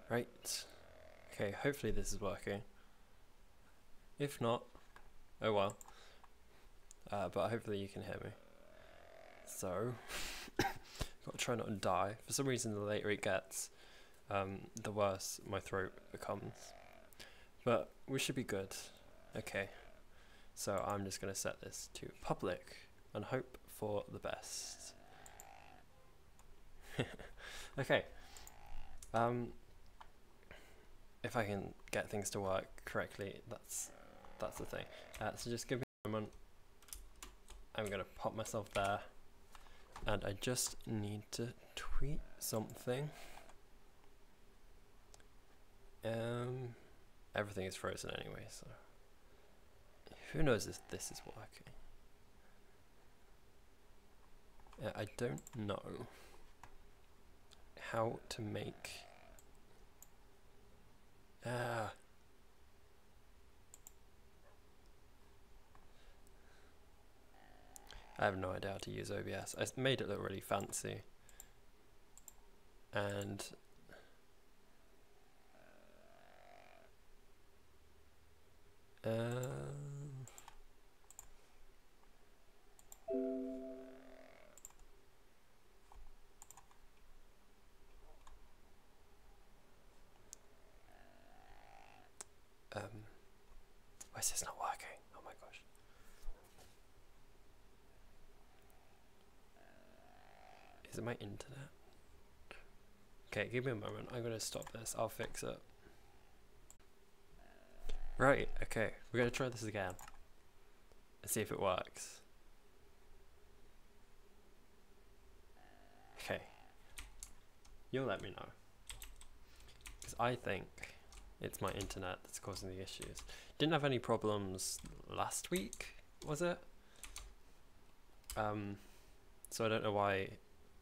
Right. Okay, hopefully this is working. If not, oh well. But hopefully you can hear me. So, gotta try not to die. For some reason, the later it gets, the worse my throat becomes. But we should be good. Okay. So I'm just gonna set this to public and hope for the best. Okay. If I can get things to work correctly, that's the thing. So just give me a moment. I'm gonna pop myself there, and I just need to tweet something. Everything is frozen anyway, so who knows if this is working. I don't know how to make I have no idea how to use OBS. I made it look really fancy, and why is this not working? Oh my gosh. Is it my internet? Okay, give me a moment. I'm gonna stop this. I'll fix it. Right, okay. We're gonna try this again and see if it works. Okay. You'll let me know. Because I think it's my internet that's causing the issues. Didn't have any problems last week, was it? So I don't know why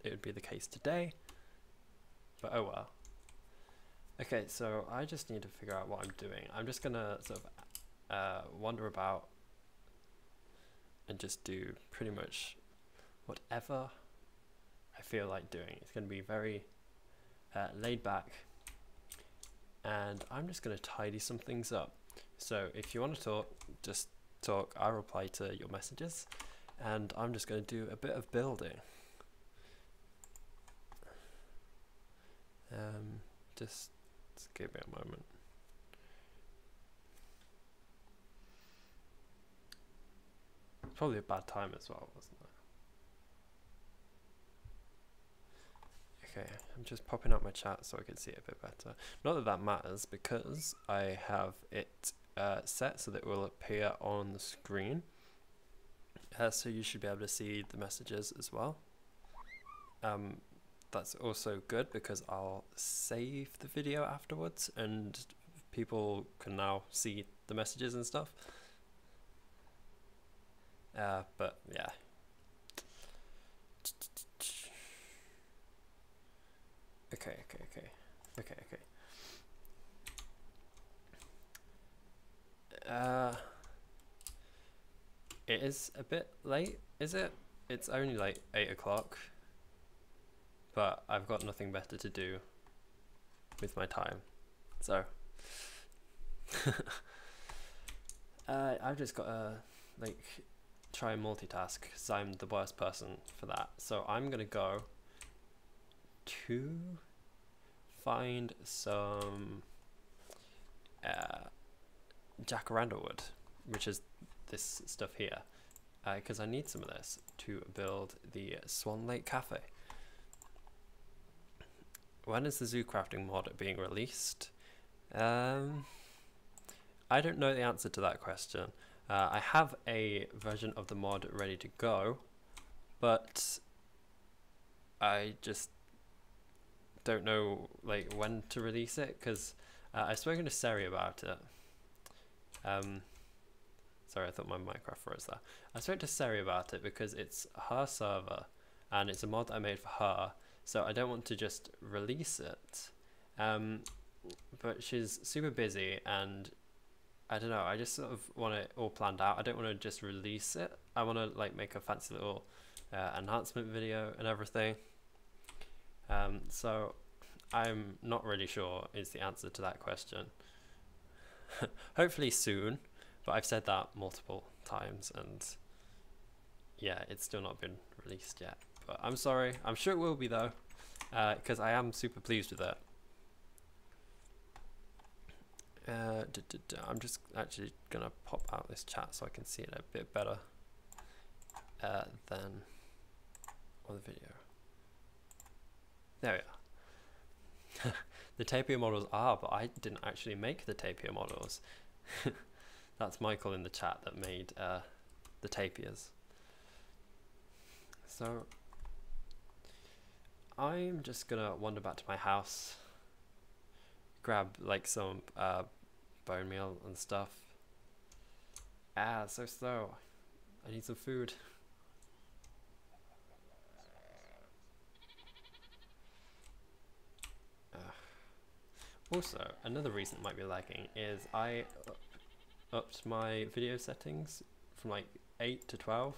it would be the case today, but oh well. Okay, so I just need to figure out what I'm doing. I'm just gonna sort of wander about and just do pretty much whatever I feel like doing. It's gonna be very laid back, and I'm just gonna tidy some things up. So if you want to talk, just talk. I'll reply to your messages, and I'm just gonna do a bit of building. Just give me a moment. Probably a bad time as well, wasn't it? Okay, I'm just popping up my chat so I can see it a bit better. Not that that matters, because I have it set so that it will appear on the screen. So you should be able to see the messages as well. That's also good because I'll save the video afterwards and people can now see the messages and stuff. But yeah. Okay. It is a bit late, is it? It's only like 8 o'clock. But I've got nothing better to do with my time, so I've just got to like try and multitask because I'm the worst person for that. So I'm gonna go to find some jacaranda wood, which is this stuff here, because I need some of this to build the Swan Lake Cafe. When is the ZooCrafting mod being released? I don't know the answer to that question. I have a version of the mod ready to go, but I just don't know like when to release it, because I've spoken to Seri about it. Sorry, I thought my Minecraft froze there. I spoke to Seri about it because it's her server and it's a mod that I made for her. So I don't want to just release it, but she's super busy and I don't know, I just sort of want it all planned out. I don't want to just release it. I want to like make a fancy little enhancement video and everything. So I'm not really sure is the answer to that question. Hopefully soon, but I've said that multiple times and yeah, it's still not been released yet. But I'm sorry, I'm sure it will be though, because I am super pleased with it. I'm just actually gonna pop out this chat so I can see it a bit better than on the video. There we are. The tapir models are, but I didn't actually make the tapir models. That's Michael in the chat that made the tapirs. So I'm just gonna wander back to my house, grab like some bone meal and stuff. So slow. I need some food. Also, another reason it might be lagging is I upped my video settings from like 8 to 12,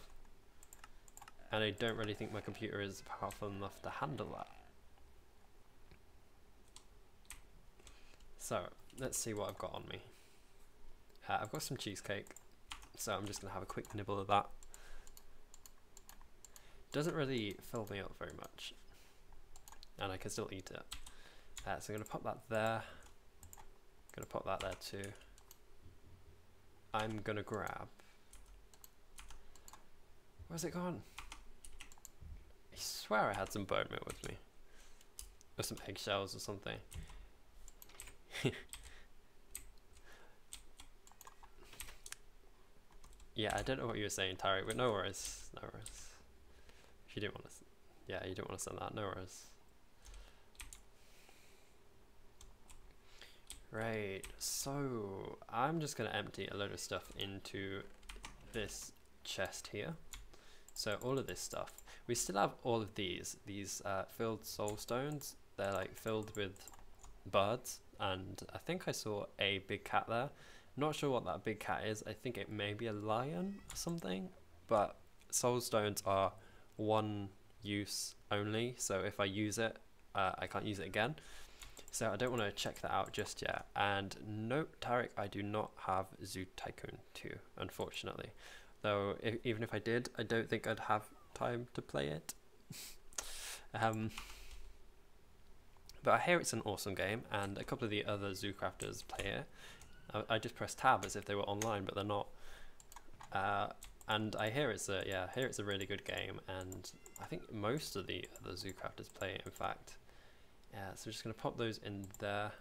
and I don't really think my computer is powerful enough to handle that. So let's see what I've got on me. I've got some cheesecake, so I'm just gonna have a quick nibble of that. Doesn't really fill me up very much, and I can still eat it. So I'm gonna pop that there. Gonna pop that there too. I'm gonna grab. Where's it gone? I swear I had some bone meal with me, or some eggshells or something. Yeah, I don't know what you were saying, Tariq, but no worries, no worries. If you didn't want to, yeah, you didn't want to send that, no worries. Right, so I'm just gonna empty a load of stuff into this chest here. So all of this stuff, we still have all of these filled soul stones. They're like filled with birds, and I think I saw a big cat there. Not sure what that big cat is. I think it may be a lion or something, but soul stones are one use only, so if I use it, I can't use it again. So I don't want to check that out just yet. And nope, Tariq, I do not have Zoo Tycoon 2, unfortunately. Though even if I did, I don't think I'd have time to play it. But I hear it's an awesome game, and a couple of the other Zoocrafters play it. I just pressed tab as if they were online, but they're not. And I hear it's a really good game, and I think most of the other Zoocrafters play it, in fact. So we're just going to pop those in there.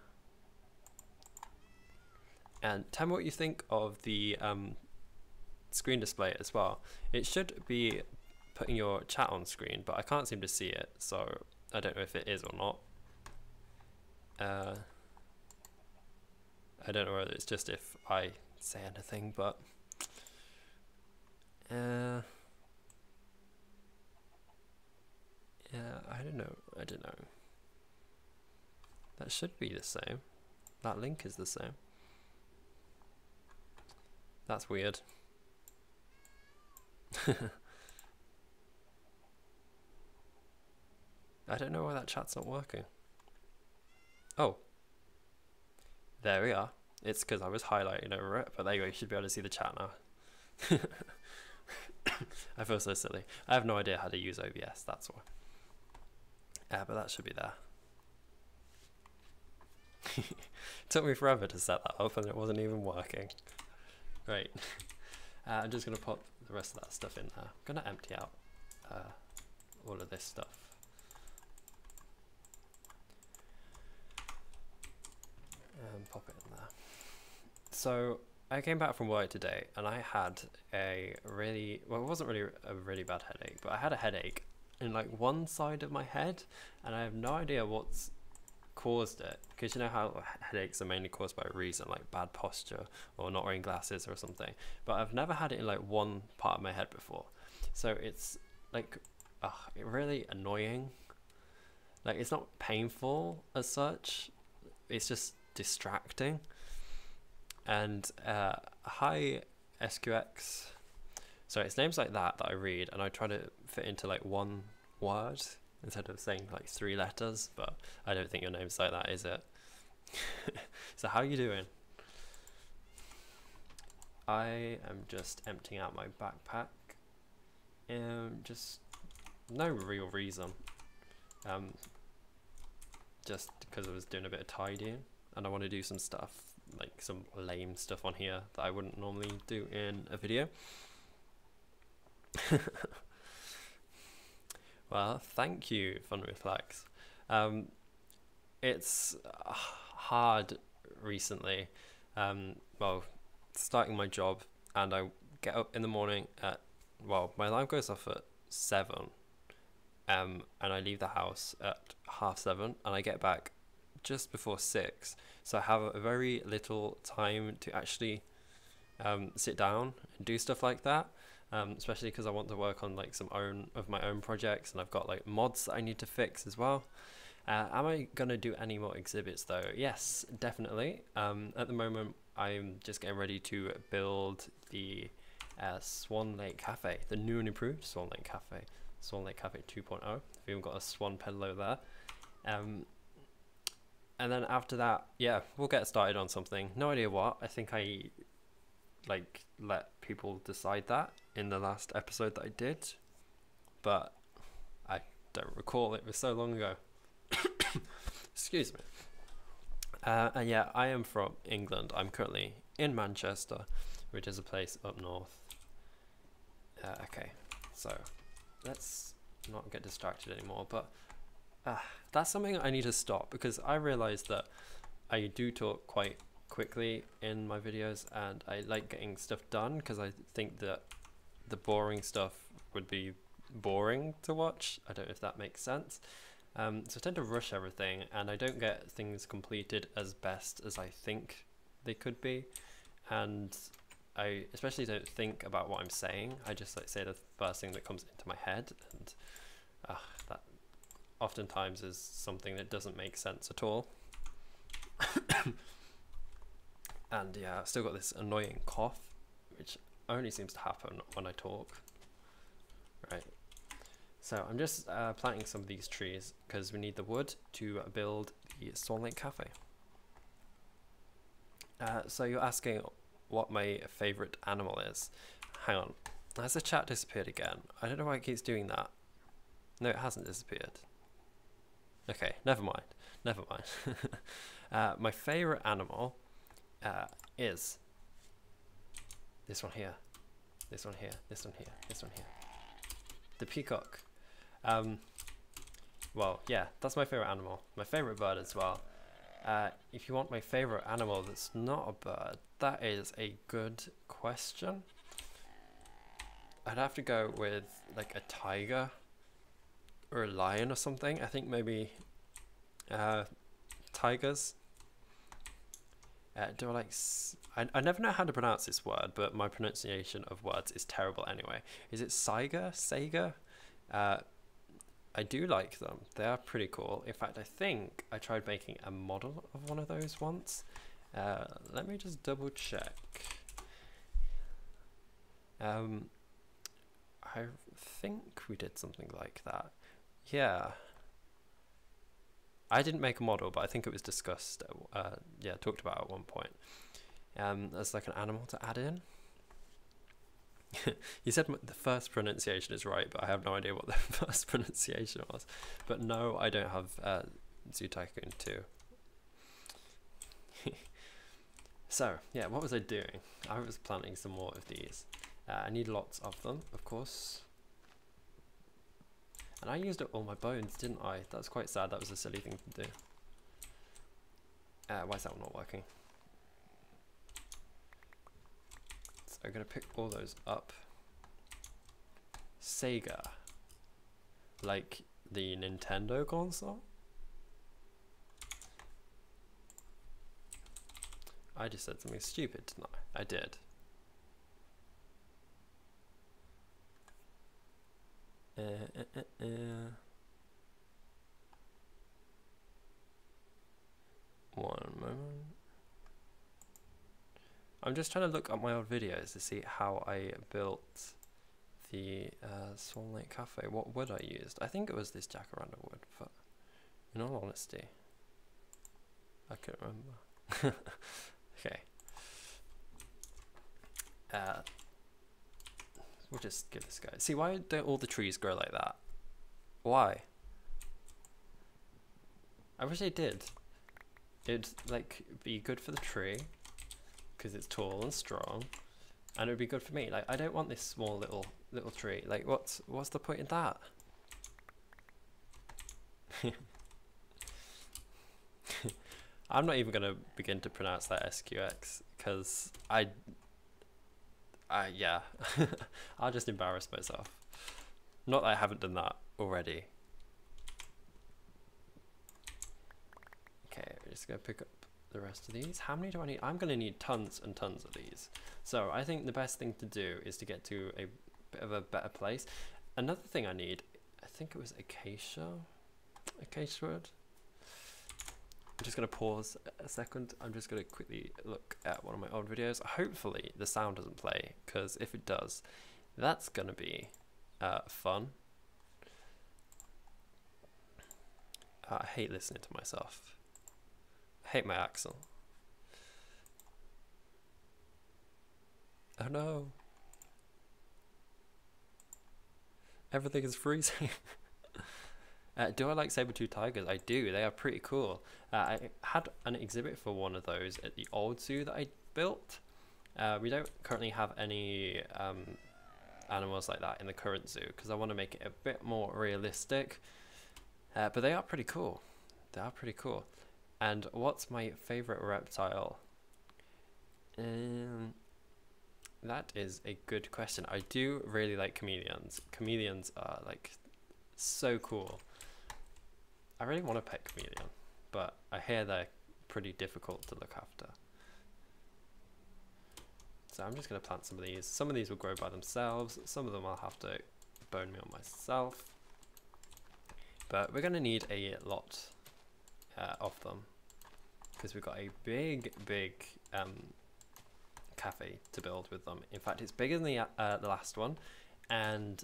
And tell me what you think of the screen display as well. It should be putting your chat on screen, but I can't seem to see it, so I don't know if it is or not. I don't know whether it's just if I say anything, but yeah, I don't know. That should be the same. That link is the same. That's weird. I don't know why that chat's not working. Oh. There we are. It's because I was highlighting over it, but there you go, you should be able to see the chat now. I feel so silly. I have no idea how to use OBS, that's why. But that should be there. It took me forever to set that up and it wasn't even working. Great. I'm just going to pop the rest of that stuff in there. I'm going to empty out all of this stuff. And pop it in there. So I came back from work today and I had a really, well, it wasn't really a really bad headache, but I had a headache in like one side of my head, and I have no idea what's caused it, because you know how headaches are mainly caused by a reason, like bad posture or not wearing glasses or something, but I've never had it in like one part of my head before. So it's like really annoying. Like, it's not painful as such, it's just distracting. And hi SQX, so it's names like that I read and I try to fit into like one word instead of saying like 3 letters, but I don't think your name's like that, is it? So how are you doing? I am just emptying out my backpack, just no real reason, just because I was doing a bit of tidying and I want to do some stuff, like some lame stuff on here that I wouldn't normally do in a video. Well, thank you, Fun Reflex. It's hard recently, well, starting my job, and I get up in the morning at, well, my alarm goes off at 7, and I leave the house at 7:30, and I get back just before 6, so I have a very little time to actually sit down and do stuff like that. Especially because I want to work on like some of my own projects, and I've got like mods that I need to fix as well. Am I gonna do any more exhibits though? Yes, definitely. At the moment, I'm just getting ready to build the Swan Lake Cafe, the new and improved Swan Lake Cafe 2.0. I've even got a swan pedalo there. And then after that, yeah, we'll get started on something. No idea what. I think I like let people decide that in the last episode that I did, but I don't recall, it was so long ago. Excuse me. And yeah, I am from England. I'm currently in Manchester, which is a place up north. Okay, so let's not get distracted anymore, but that's something I need to stop, because I realized that I do talk quite quickly in my videos, and I like getting stuff done because I think that the boring stuff would be boring to watch. I don't know if that makes sense. So I tend to rush everything, and I don't get things completed as best as I think they could be, and I especially don't think about what I'm saying. I just like say the first thing that comes into my head, and that oftentimes is something that doesn't make sense at all. And yeah, I've still got this annoying cough, which only seems to happen when I talk. Right. So I'm just planting some of these trees because we need the wood to build the Swan Lake Cafe. So you're asking what my favourite animal is. Hang on. Has the chat disappeared again? I don't know why it keeps doing that. No, it hasn't disappeared. Okay, never mind. Never mind. My favourite animal is this one here, this one here, this one here, this one here. The peacock. Well, yeah, that's my favourite animal. My favourite bird as well. If you want my favourite animal that's not a bird, that is a good question. I'd have to go with like a tiger or a lion or something. I think maybe tigers. Do I like... I never know how to pronounce this word, but my pronunciation of words is terrible anyway. Is it Saiga? Saiga? I do like them. They are pretty cool. In fact, I think I tried making a model of one of those once. Let me just double check. I think we did something like that. Yeah. I didn't make a model, but I think it was discussed, yeah, talked about at one point. As like an animal to add in. You said the first pronunciation is right, but I have no idea what the first pronunciation was. But no, I don't have Zoo Tycoon 2. So, yeah, what was I doing? I was planting some more of these. I need lots of them, of course. And I used up all my bones, didn't I? That's quite sad. That was a silly thing to do. Why is that one not working? So I'm going to pick all those up. Sega. Like the Nintendo console? I just said something stupid, didn't I? I did. One moment. I'm just trying to look at my old videos to see how I built the Swan Lake Cafe, what wood I used. I think it was this jacaranda wood, but in all honesty, I can't remember. Okay. We'll just give this guy. See, why don't all the trees grow like that? Why? I wish they did. It'd like be good for the tree because it's tall and strong, and it would be good for me. Like, I don't want this small little tree. Like, what's the point in that? I'm not even gonna begin to pronounce that SQX because yeah, I'll just embarrass myself. Not that I haven't done that already. Okay, we're just gonna pick up the rest of these. How many do I need? I'm gonna need tons and tons of these. So I think the best thing to do is to get to a bit of a better place. Another thing I need, I think it was acacia wood. I'm just going to pause a second. I'm just going to quickly look at one of my old videos. Hopefully the sound doesn't play, because if it does, that's going to be fun. I hate listening to myself. I hate my accent. Oh no. Everything is freezing. Do I like saber-tooth tigers? I do. They are pretty cool. I had an exhibit for one of those at the old zoo that I built. We don't currently have any animals like that in the current zoo because I want to make it a bit more realistic. But they are pretty cool. They are pretty cool. And what's my favorite reptile? That is a good question. I do really like chameleons. Chameleons are like so cool. I really want to pet chameleon, but I hear they're pretty difficult to look after. So I'm just going to plant some of these. Some of these will grow by themselves. Some of them I'll have to bone meal myself. But we're going to need a lot of them because we've got a big cafe to build with them. In fact, it's bigger than the last one, and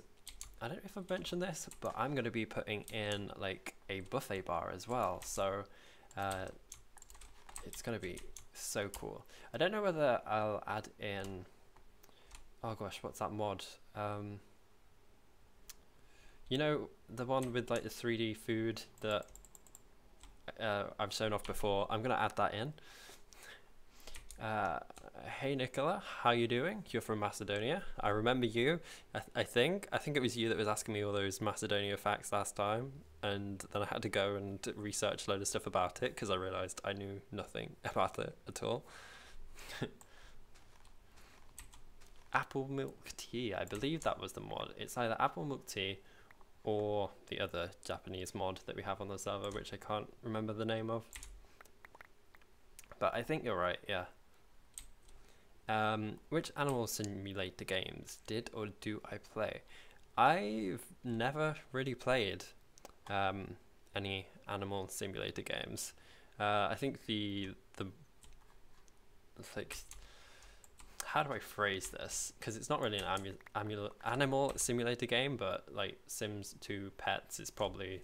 I don't know if I've mentioned this, but I'm going to be putting in like a buffet bar as well. So it's going to be so cool. I don't know whether I'll add in, oh gosh, what's that mod? You know, the one with like the 3D food that I've shown off before. I'm going to add that in. Hey Nicola, how you doing? You're from Macedonia. I remember you. I think it was you that was asking me all those Macedonia facts last time, and then I had to go and research a load of stuff about it because I realized I knew nothing about it at all. Apple milk tea, I believe that was the mod. It's either apple milk tea or the other Japanese mod that we have on the server, which I can't remember the name of. But I think you're right, yeah. Which animal simulator games did or do I play? I've never really played any animal simulator games. I think the like, how do I phrase this? Because it's not really an animal simulator game, but like Sims 2 Pets is probably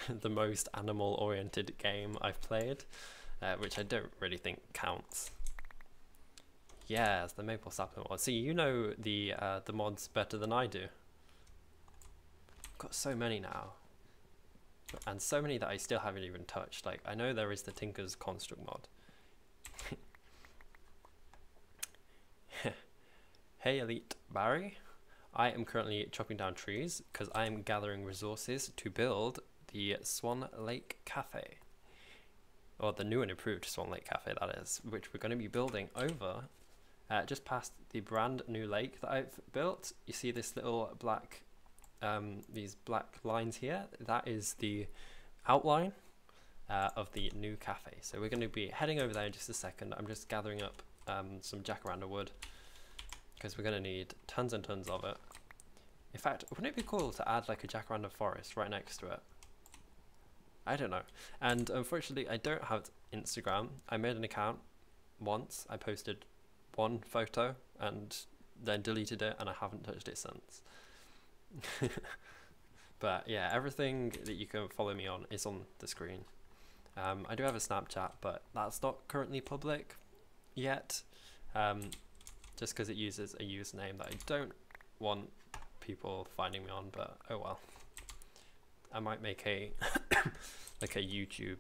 the most animal oriented game I've played, which I don't really think counts. Yeah, it's the maple sapling mod. See, you know the mods better than I do. I've got so many now, and so many that I still haven't even touched. Like, I know there is the Tinker's Construct mod. Hey Elite Barry, I am currently chopping down trees because I am gathering resources to build the Swan Lake Cafe. Or the new and improved Swan Lake Cafe, that is, which we're going to be building over just past the brand new lake that I've built. You see this little black, these black lines here? That is the outline of the new cafe. So we're going to be heading over there in just a second. I'm just gathering up some jacaranda wood because we're going to need tons and tons of it. In fact, wouldn't it be cool to add like a jacaranda forest right next to it? I don't know. And unfortunately, I don't have Instagram. I made an account once. I posted one photo and then deleted it, and I haven't touched it since. But yeah, everything that you can follow me on is on the screen. I do have a Snapchat, but that's not currently public yet, just because it uses a username that I don't want people finding me on, but oh well. I might make a like a YouTube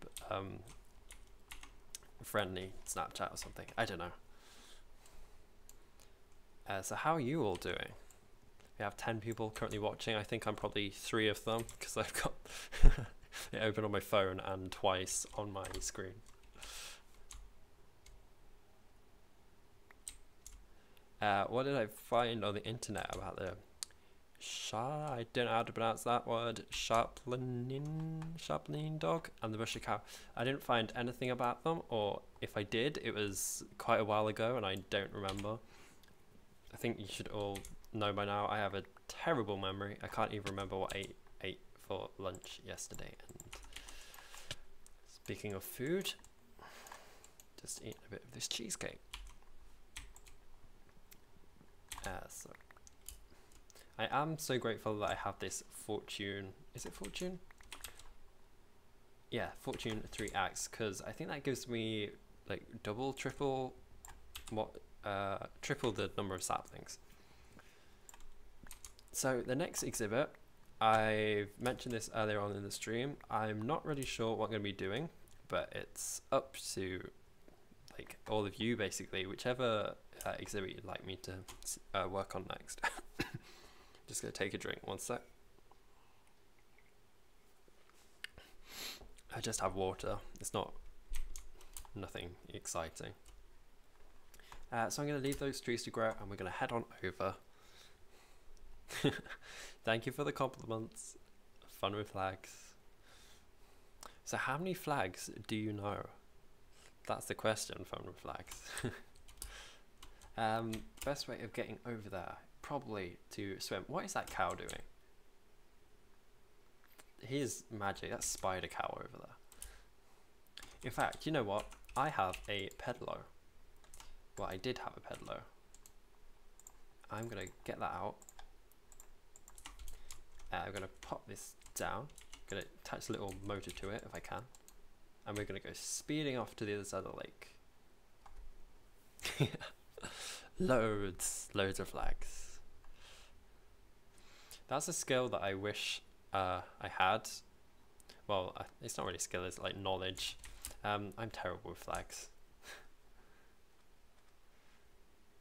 friendly Snapchat or something. I don't know. So how are you all doing? We have 10 people currently watching. I think I'm probably 3 of them because I've got it open on my phone and twice on my screen. What did I find on the internet about the I don't know how to pronounce that word, sharpening dog and the Bushy cow? I didn't find anything about them, or if I did, it was quite a while ago and I don't remember. I think you should all know by now I have a terrible memory. I can't even remember what I ate for lunch yesterday. And speaking of food, just eat a bit of this cheesecake. So I am so grateful that I have this Fortune, is it Fortune? Yeah, Fortune 3X, because I think that gives me like double, triple, triple the number of saplings. So the next exhibit, I've mentioned this earlier on in the stream, I'm not really sure what I'm going to be doing, but it's up to like all of you basically, whichever exhibit you'd like me to work on next. Just gonna take a drink, one sec. I just have water, it's nothing exciting. So I'm gonna leave those trees to grow and we're gonna head on over. Thank you for the compliments. Fun with flags. So how many flags do you know? That's the question, fun with flags. Best way of getting over there, probably to swim. What is that cow doing? Here's magic, that's spider cow over there. In fact, you know what? I have a pedalo. Well, I did have a pedalo. I'm gonna get that out. I'm gonna pop this down. Gonna attach a little motor to it if I can. And we're gonna go speeding off to the other side of the lake. Loads of flags. That's a skill that I wish I had. Well, it's not really a skill, it's like knowledge. I'm terrible with flags.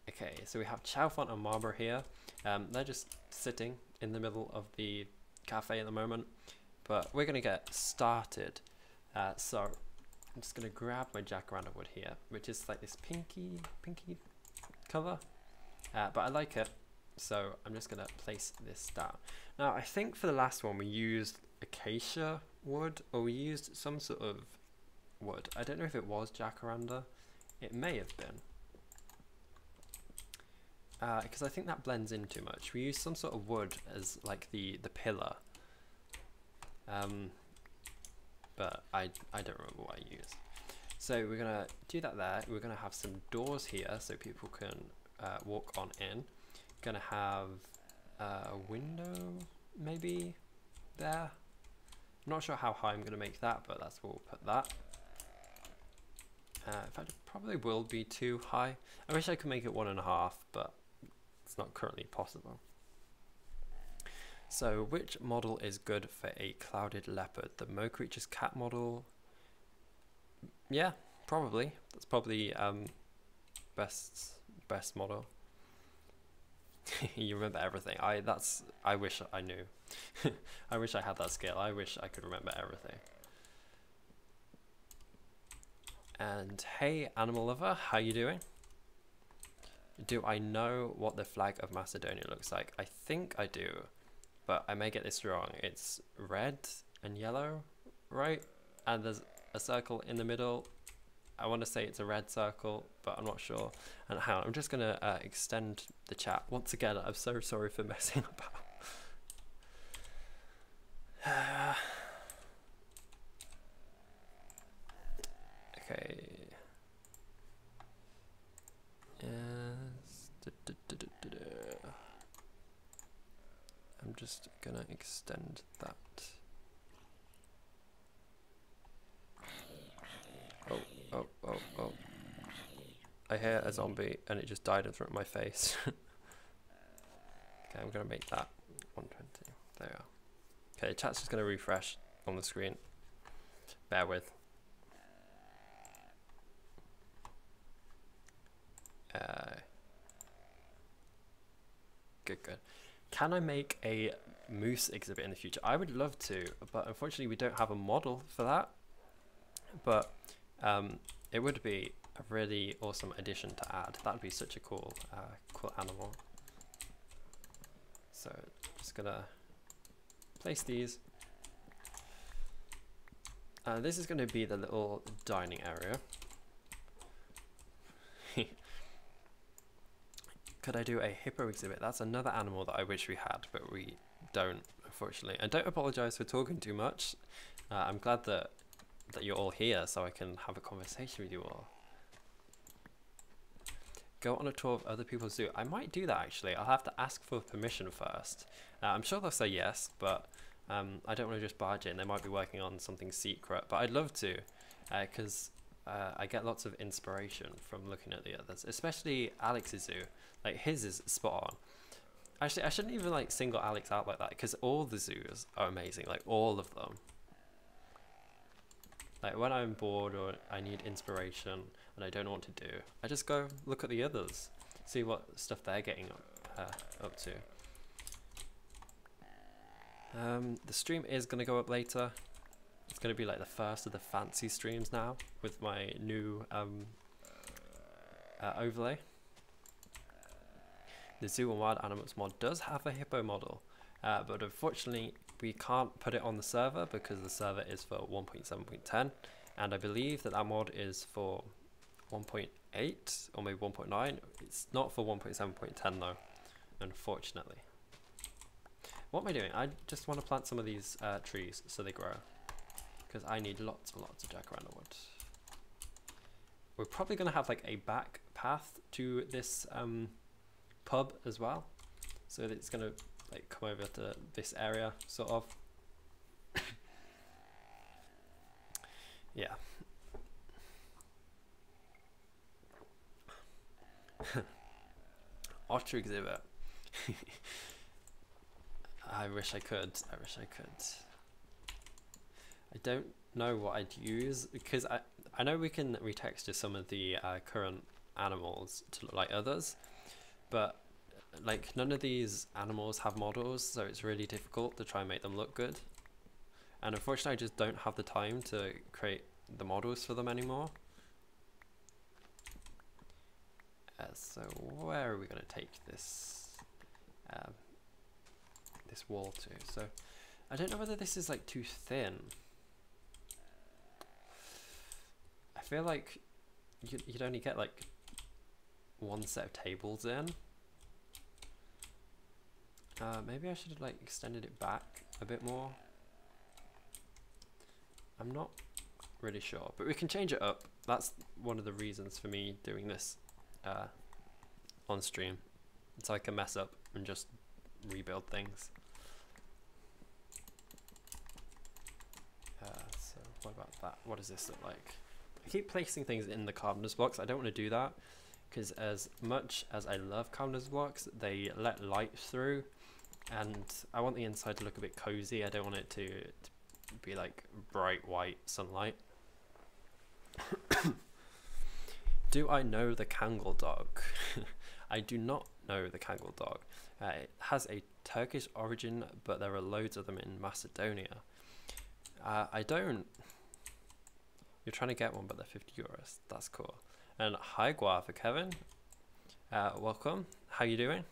Okay, so we have Chalfont and Marlborough here. They're just sitting in the middle of the cafe at the moment, but we're gonna get started. So I'm just gonna grab my jacaranda wood here, which is like this pinky color, but I like it, so I'm just gonna place this down. Now I think for the last one we used acacia wood, or we used some sort of wood. I don't know if it was jacaranda, it may have been, because I think that blends in too much. We used some sort of wood as like the pillar, but I don't remember what I used. So we're gonna do that there. We're gonna have some doors here so people can walk on in. Gonna have a window maybe there. I'm not sure how high I'm gonna make that, but that's where we'll put that. In fact, it probably will be too high. I wish I could make it 1.5, but it's not currently possible. So which model is good for a clouded leopard? The Mo Creatures cat model? Yeah, probably. That's probably best model. You remember everything. I wish I knew. I wish I had that skill. I wish I could remember everything. And hey, animal lover, how you doing? Do I know what the flag of Macedonia looks like? I think I do, but I may get this wrong. It's red and yellow, right? And there's a circle in the middle. I want to say it's a red circle, but I'm not sure. And hang on, I'm just gonna extend the chat. Once again, I'm so sorry for messing about. Okay. Yes. just gonna extend that. Oh, oh, oh, oh. I hear a zombie and it just died in front of my face. Okay, I'm gonna make that 120. There we are. Okay, chat's just gonna refresh on the screen. Bear with. Good, good. Can I make a moose exhibit in the future? I would love to, but unfortunately we don't have a model for that. But it would be a really awesome addition to add. That would be such a cool, cool animal. So just gonna place these. This is going to be the little dining area. Could I do a hippo exhibit? That's another animal that I wish we had, but we don't, unfortunately. And don't apologize for talking too much. I'm glad that you're all here so I can have a conversation with you all. Go on a tour of other people's zoo. I might do that actually. I'll have to ask for permission first. I'm sure they'll say yes, but I don't want to just barge in. They might be working on something secret, but I'd love to, because I get lots of inspiration from looking at the others, especially Alex's zoo. Like his is spot on. Actually, I shouldn't even like single Alex out like that, because all the zoos are amazing, like all of them. Like when I'm bored or I need inspiration and I don't know what to do, I just go look at the others, see what stuff they're getting up to. The stream is going to go up later. It's going to be like the first of the fancy streams now with my new overlay. The Zoo and Wild Animals mod does have a hippo model, but unfortunately we can't put it on the server because the server is for 1.7.10, and I believe that mod is for 1.8 or maybe 1.9. It's not for 1.7.10 though, unfortunately. What am I doing? I just want to plant some of these trees so they grow, because I need lots and lots of jacaranda wood. We're probably going to have like a back path to this pub as well, so that it's going to like come over to this area sort of. Yeah. Otter exhibit. I wish I could. I wish I could. I don't know what I'd use, because I know we can retexture some of the current animals to look like others, but like none of these animals have models, so it's really difficult to try and make them look good. And unfortunately I just don't have the time to create the models for them anymore. So where are we going to take this this wall to? So I don't know whether this is like too thin. I feel like you'd only get like one set of tables in. Maybe I should have like extended it back a bit more. I'm not really sure, but we can change it up. That's one of the reasons for me doing this on stream, so I can mess up and just rebuild things. So what about that? What does this look like? I keep placing things in the carpenter's blocks. I don't want to do that, because as much as I love carpenter's blocks, they let light through, and I want the inside to look a bit cozy. I don't want it to be like bright white sunlight. Do I know the Kangal dog? I do not know the Kangal dog. It has a Turkish origin, but there are loads of them in Macedonia. I don't. You're trying to get one, but they're 50 euros. That's cool. And hi, Guava Kevin. Welcome. How you doing?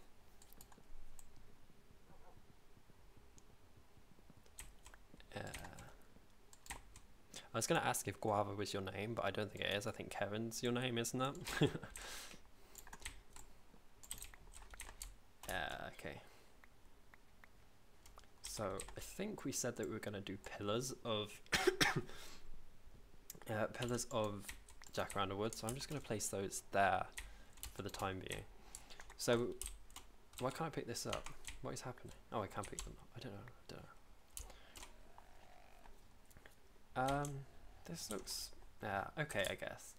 I was going to ask if Guava was your name, but I don't think it is. I think Kevin's your name, isn't it? Okay. So I think we said that we were going to do pillars of pillars of jacaranda wood. So I'm just going to place those there for the time being. So why can't I pick this up? What is happening? Oh, I can't pick them up. I don't know. This looks okay, I guess.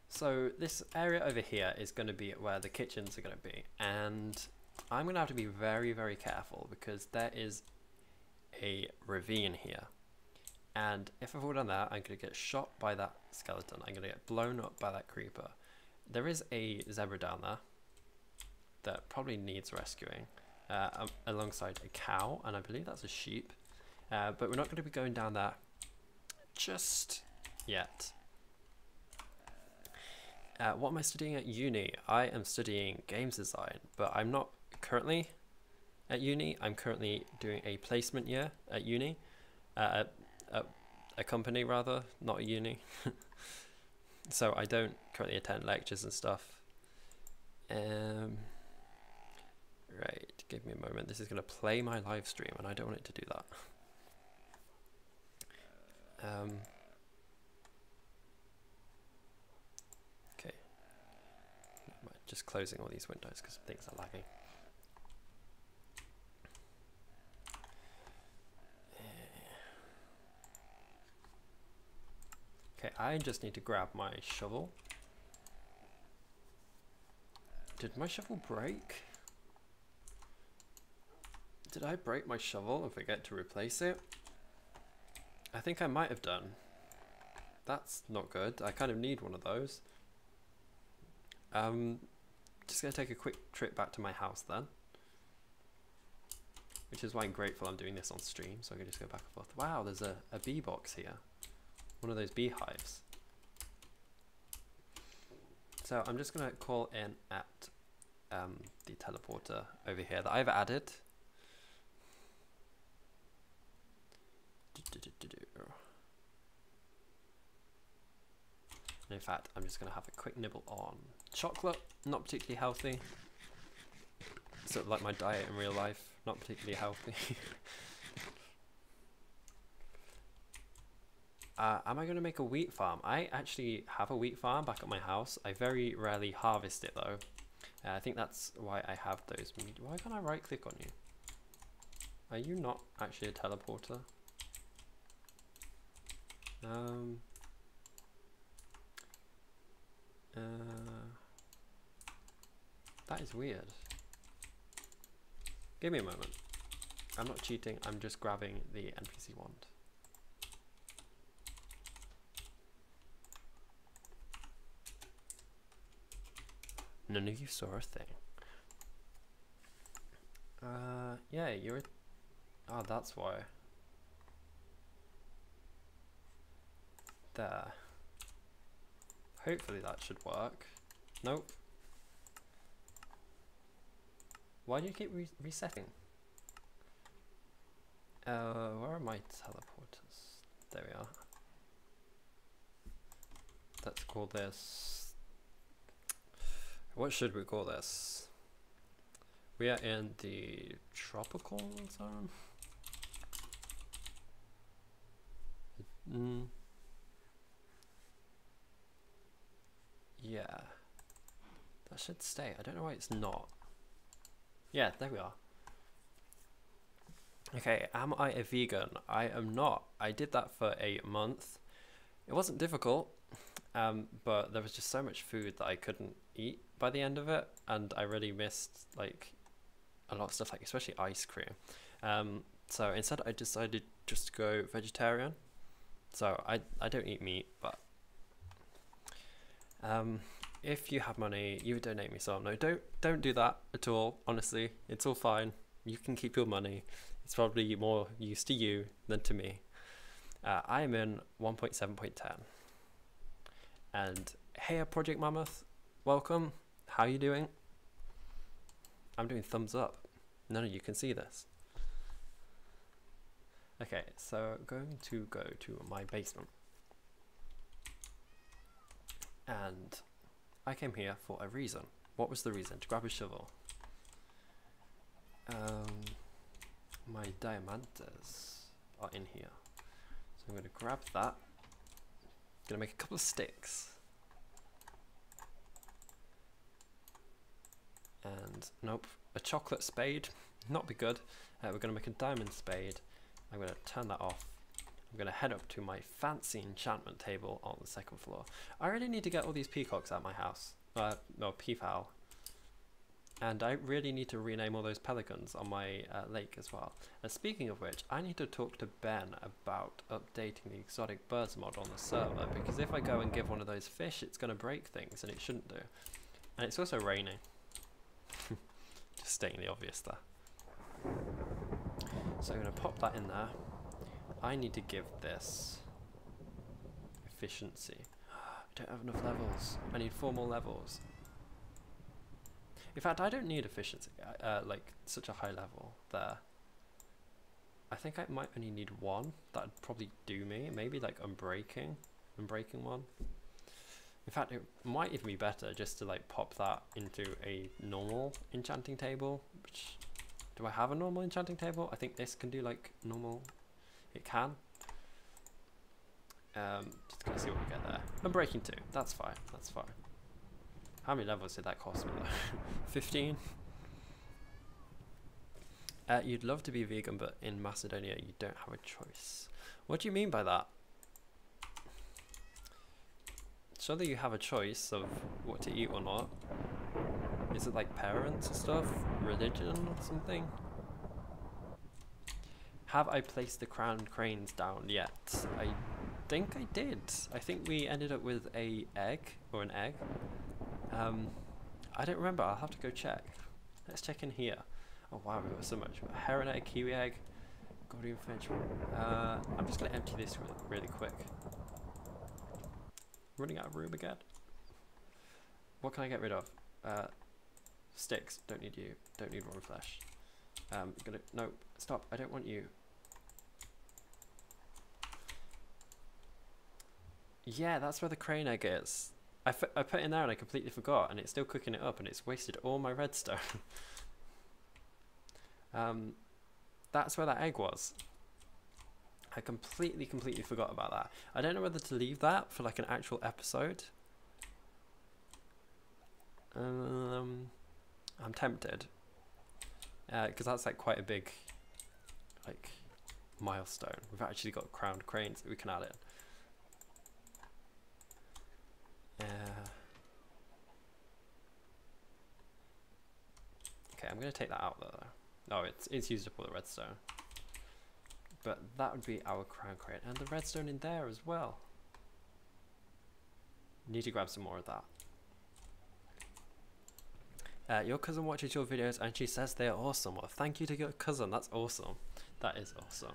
So this area over here is going to be where the kitchens are going to be, and I'm going to have to be very, very careful because there is a ravine here, and if I fall down there, I'm going to get shot by that skeleton. I'm going to get blown up by that creeper. There is a zebra down there that probably needs rescuing, alongside a cow, and I believe that's a sheep, but we're not going to be going down there just yet. What am I studying at uni? I am studying games design, but I'm not currently at uni. I'm currently doing a placement year at uni, a company rather, not a uni. So I don't currently attend lectures and stuff. Right, give me a moment. This is going to play my live stream, and I don't want it to do that. Okay. Just closing all these windows because things are lagging. Okay, I just need to grab my shovel. Did my shovel break? Did I break my shovel and forget to replace it? I think I might have done. That's not good. I kind of need one of those. Just gonna take a quick trip back to my house then. Which is why I'm grateful I'm doing this on stream, so I can just go back and forth. Wow, there's a bee box here. One of those beehives. So I'm just gonna call in at the teleporter over here that I've added. And in fact, I'm just gonna have a quick nibble on chocolate. Not particularly healthy. Sort of like my diet in real life. Not particularly healthy. Am I going to make a wheat farm? I actually have a wheat farm back at my house. I very rarely harvest it though. I think that's why I have those. Why can't I right click on you? Are you not actually a teleporter? That is weird. Give me a moment. I'm not cheating, I'm just grabbing the NPC wand. None of you saw a thing. Yeah, you're a... Oh, that's why. There. Hopefully that should work. Nope. Why do you keep resetting? Where are my teleporters? There we are. Let's call this... What should we call this? We are in the tropical zone? Yeah. That should stay. I don't know why it's not. Yeah, there we are. Okay, am I a vegan? I am not. I did that for a month. It wasn't difficult, but there was just so much food that I couldn't eat by the end of it, and I really missed like a lot of stuff, like especially ice cream. So instead I decided just to go vegetarian. So I don't eat meat, but if you have money, you would donate me some. No, don't do that at all. Honestly, it's all fine. You can keep your money. It's probably more use to you than to me. I am in 1.7.10. And hey, Project Mammoth, welcome. How you doing? I'm doing thumbs up. None of you can see this. Okay, so going to go to my basement. And I came here for a reason. What was the reason? To grab a shovel. My diamantes are in here. So I'm going to grab that. Going to make a couple of sticks. And nope, a chocolate spade. not be good. We're going to make a diamond spade. I'm going to turn that off. I'm going to head up to my fancy enchantment table on the second floor. I really need to get all these peacocks out of my house. No, peafowl. And I really need to rename all those pelicans on my lake as well. And speaking of which, I need to talk to Ben about updating the exotic birds mod on the server, because if I go and give one of those fish, it's going to break things, and it shouldn't do. And it's also raining. Just stating the obvious there. So I'm going to pop that in there. I need to give this efficiency. I don't have enough levels. I need 4 more levels. In fact, I don't need efficiency, like such a high level there. I think I might only need 1. That'd probably do me. Maybe like unbreaking 1. In fact, it might even be better just to like pop that into a normal enchanting table. Which, do I have a normal enchanting table? I think this can do like normal. It can. Just gonna see what we get there. Unbreaking 2. That's fine. That's fine. How many levels did that cost me though? 15? You'd love to be vegan, but in Macedonia you don't have a choice. What do you mean by that? Surely you have a choice of what to eat or not. Is it like parents and stuff? Religion or something? Have I placed the crowned cranes down yet? I think I did. I think we ended up with an egg. I don't remember. I'll have to go check. Let's check in here. Oh wow, we've got so much. Heron egg, kiwi egg, Gordian finch. I'm just going to empty this really quick. Running out of room again. What can I get rid of? Sticks. Don't need you. Don't need raw flesh. No, stop. I don't want you. Yeah, that's where the crane egg is. I put it in there and I completely forgot, and it's still cooking it up, and it's wasted all my redstone. That's where that egg was. I completely forgot about that. I don't know whether to leave that for like an actual episode. I'm tempted. Because that's like quite a big like milestone. We've actually got crowned cranes that we can add in. Okay, I'm going to take that out though. Oh, it's used up all the redstone. But that would be our crown crane. And the redstone in there as well. Need to grab some more of that. Your cousin watches your videos and she says they are awesome. Well, thank you to your cousin. That's awesome. That is awesome.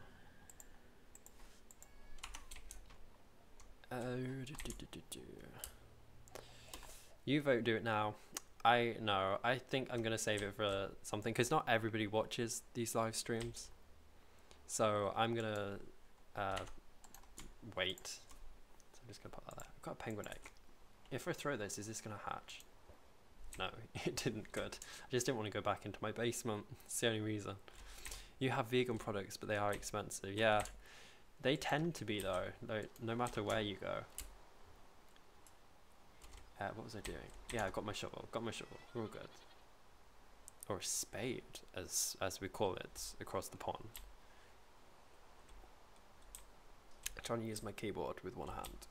You vote, do it now. I know. I think I'm going to save it for something, because not everybody watches these live streams. So I'm going to wait. So I'm just going to put that there. I've got a penguin egg. If I throw this, is this going to hatch? No, it didn't. Good. I just didn't want to go back into my basement. It's the only reason. You have vegan products, but they are expensive. Yeah, they tend to be though, no matter where you go. What was I doing? Yeah, I got my shovel. We're all good. Or a spade, as we call it across the pond. I'm trying to use my keyboard with one hand,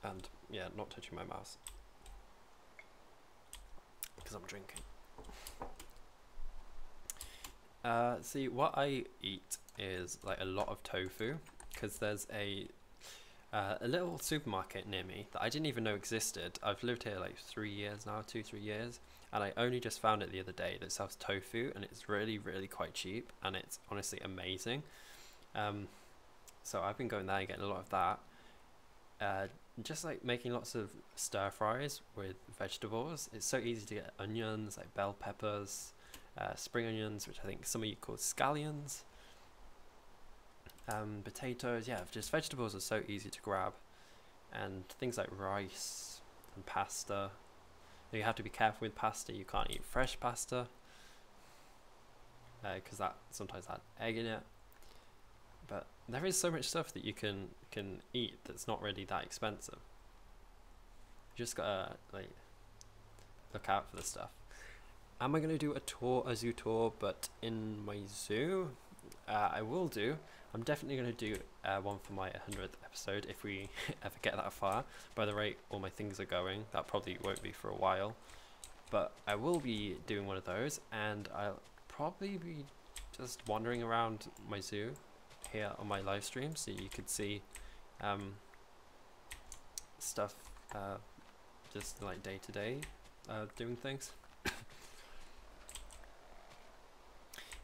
and yeah, not touching my mouse because I'm drinking. See, what I eat is like a lot of tofu, because there's a little supermarket near me that I didn't even know existed. I've lived here like 3 years now, 2-3 years, and I only just found it the other day that sells tofu, and it's really quite cheap, and it's honestly amazing. So I've been going there and getting a lot of that. Just like making lots of stir fries with vegetables. It's so easy to get onions, like bell peppers, spring onions, which I think some of you call scallions. Potatoes, yeah, just vegetables are so easy to grab, and things like rice and pasta. You have to be careful with pasta. You can't eat fresh pasta because that sometimes has egg in it. But there is so much stuff that you can eat that's not really that expensive. You just gotta like look out for the stuff. Am I going to do a zoo tour, but in my zoo? I will do. I'm definitely going to do one for my 100th episode if we ever get that far. By the rate all my things are going, that probably won't be for a while. But I will be doing one of those, and I'll probably be just wandering around my zoo here on my live stream, so you could see stuff just like day to day doing things.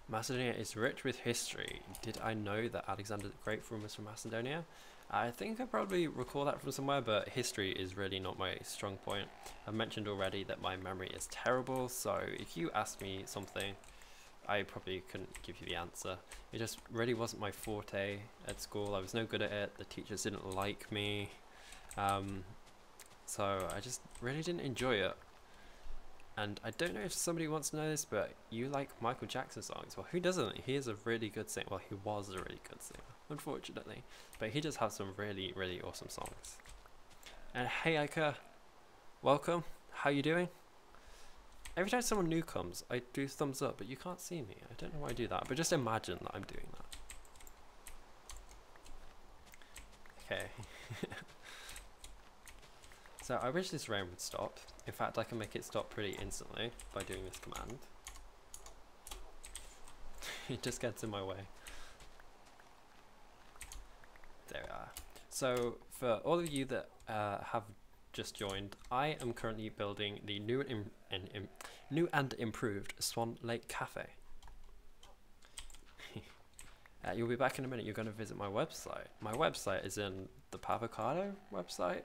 Macedonia is rich with history. Did I know that Alexander the Great was from Macedonia? I think I probably recall that from somewhere, but history is really not my strong point. I've mentioned already that my memory is terrible, so if you ask me something, I probably couldn't give you the answer. It just really wasn't my forte at school. I was no good at it. The teachers didn't like me. So I just really didn't enjoy it. And I don't know if somebody wants to know this, but you like Michael Jackson songs. Well, who doesn't? He is a really good singer. Well, he was a really good singer, unfortunately. But he does have some really, really awesome songs. And hey, Aika, welcome. How you doing? Every time someone new comes, I do thumbs up, but you can't see me. I don't know why I do that, but just imagine that I'm doing that. Okay. So I wish this rain would stop. In fact, I can make it stop pretty instantly by doing this command. It just gets in my way. There we are. So for all of you that have just joined, I am currently building the new and improved Swan Lake Cafe. You'll be back in a minute. You're going to visit my website. My website is in the Pavocado website.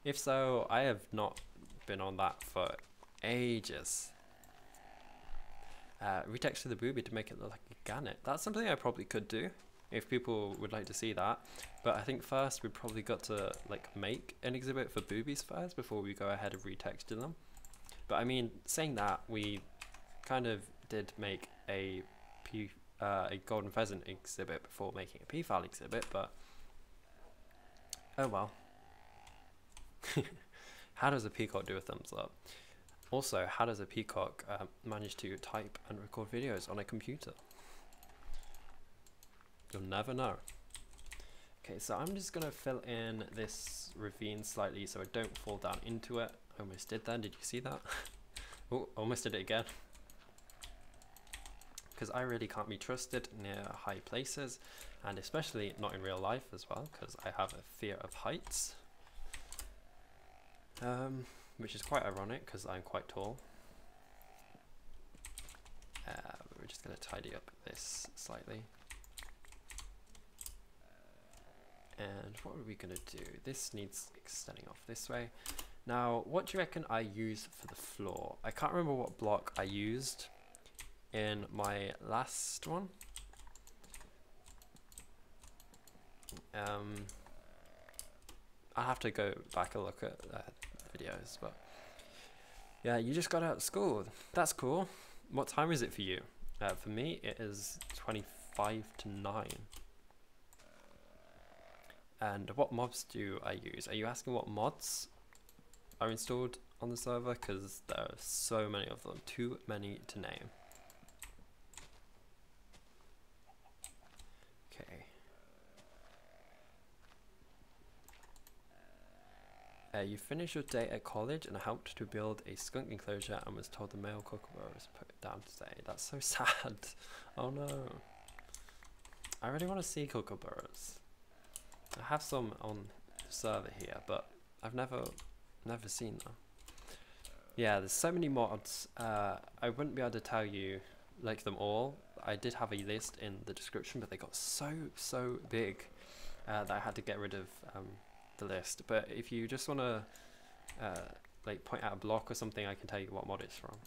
If so, I have not been on that for ages. Retext to the booby to make it look like a gannet. That's something I probably could do if people would like to see that. But I think first we probably got to like make an exhibit for boobies first before we go ahead of retexting them. But I mean, saying that, we kind of did make a golden pheasant exhibit before making a peafowl exhibit, but oh well. How does a peacock do a thumbs up? Also, how does a peacock manage to type and record videos on a computer? You'll never know. Okay, so I'm just going to fill in this ravine slightly so I don't fall down into it. I almost did that. Did you see that? Oh, almost did it again. Because I really can't be trusted near high places, and especially not in real life as well, because I have a fear of heights. Which is quite ironic because I'm quite tall. We're just going to tidy up this slightly. And what are we going to do? This needs extending off this way. Now, what do you reckon I use for the floor? I can't remember what block I used in my last one. I'll have to go back and look at videos, but yeah, you just got out of school. That's cool. What time is it for you? For me, it is 25 to 9. And what mods do I use? Are you asking what mods are installed on the server? Because there are so many of them, too many to name. Okay. You finished your day at college and helped to build a skunk enclosure and was told the male kookaburra was put down today. That's so sad. Oh no. I really want to see kookaburras. I have some on the server here, but I've never seen them. Yeah, there's so many mods. I wouldn't be able to tell you like them all. I did have a list in the description, but they got so big that I had to get rid of the list. But if you just want to like point out a block or something, I can tell you what mod it's from.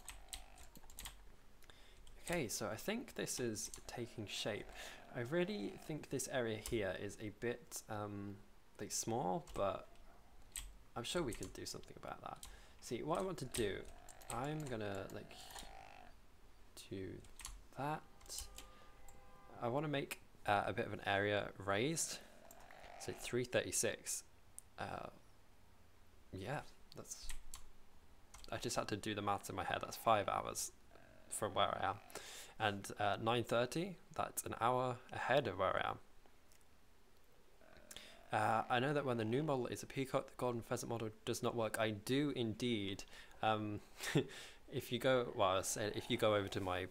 Okay, so I think this is taking shape. I really think this area here is a bit like small, but I'm sure we can do something about that. See, what I want to do, I'm gonna like do that. I want to make a bit of an area raised. So 336. Yeah, that's. I just had to do the maths in my head. That's 5 hours from where I am. And 9:30, that's an hour ahead of where I am. I know that when the new model is a peacock, the golden pheasant model does not work. I do indeed. If you go, well, if you go over to my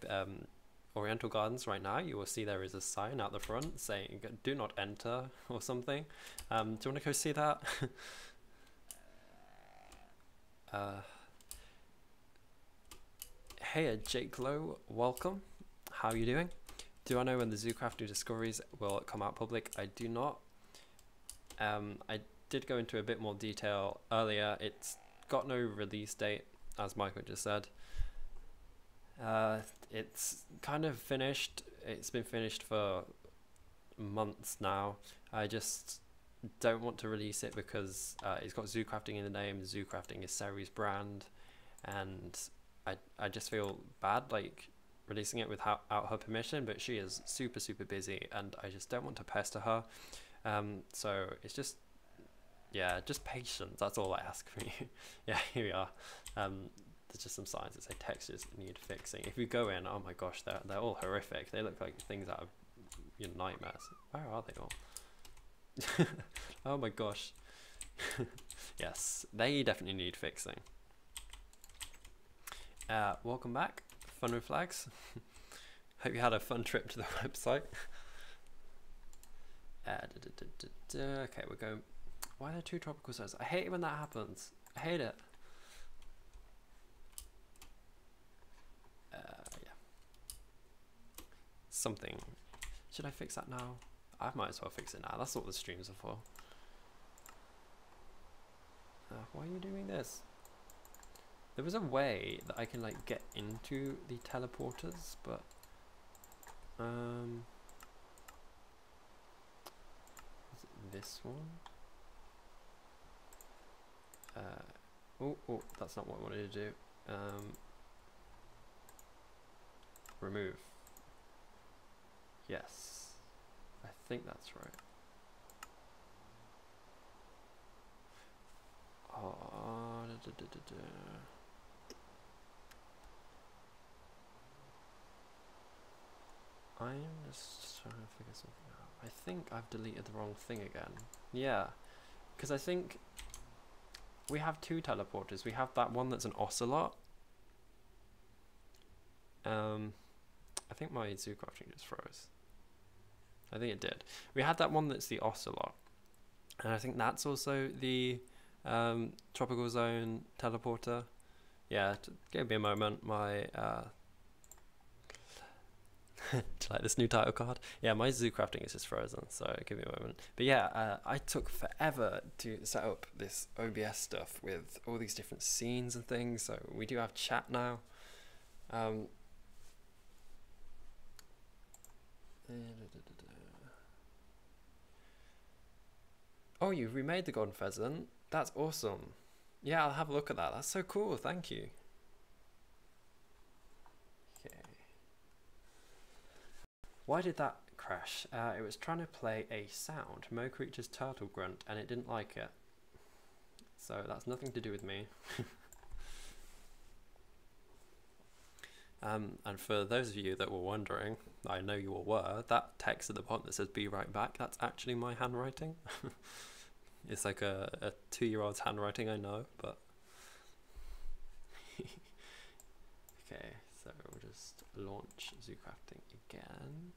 Oriental Gardens right now, you will see there is a sign out the front saying "Do not enter" or something. Do you want to go see that? Hey, Jake Lowe, welcome. How are you doing? Do I know when the ZooCrafting discoveries will come out public? I do not. I did go into a bit more detail earlier. It's got no release date, as Michael just said. It's kind of finished. It's been finished for months now. I just don't want to release it because it's got ZooCrafting in the name. ZooCrafting is Seri's brand, and I just feel bad like releasing it without her permission, but she is super busy and I just don't want to pester her. So it's just, yeah, just patience. That's all I ask from you. Yeah, here we are. There's just some signs that say textures need fixing. If you go in, oh my gosh, they're all horrific. They look like things out of your nightmares. Where are they all? Oh my gosh. Yes, they definitely need fixing. Welcome back, Fun with Flags. Hope you had a fun trip to the website. Okay, we're going. Why are there two tropical zones? I hate it when that happens. I hate it. Yeah. Something. Should I fix that now? I might as well fix it now. That's what the streams are for. Why are you doing this? There was a way that I can like get into the teleporters, but is it this one? Oh, that's not what I wanted to do. Remove. Yes, I think that's right. Oh, I'm just trying to figure something out. I think I've deleted the wrong thing again. Yeah, because I think we have two teleporters. We have that one that's an ocelot. I think my ZooCrafting just froze. I think it did. We had that one that's the ocelot. And I think that's also the tropical zone teleporter. Yeah, give me a moment. My do you like this new title card? Yeah, my ZooCrafting is just frozen, so give me a moment. But yeah, I took forever to set up this OBS stuff with all these different scenes and things. So we do have chat now. Oh, you've remade the golden pheasant. That's awesome. Yeah, I'll have a look at that. That's so cool. Thank you. Okay. Why did that crash? It was trying to play a sound, Mo Creature's turtle grunt, and it didn't like it. So that's nothing to do with me. And for those of you that were wondering, I know you all were, that text at the bottom that says "be right back," that's actually my handwriting. It's like a 2-year-old's handwriting, I know, but okay, so we'll just launch ZooCrafting again.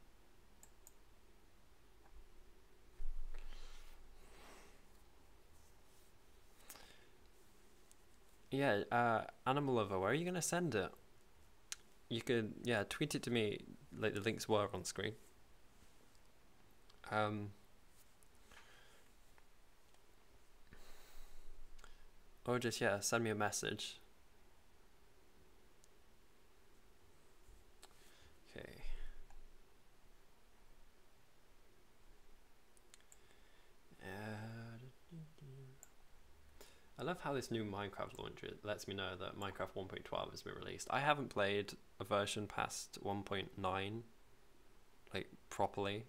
Yeah, Animal Lover, where are you gonna send it? You could, yeah, tweet it to me, like the links were on screen. Or just, yeah, send me a message. Okay. I love how this new Minecraft launcher lets me know that Minecraft 1.12 has been released. I haven't played a version past 1.9, like, properly.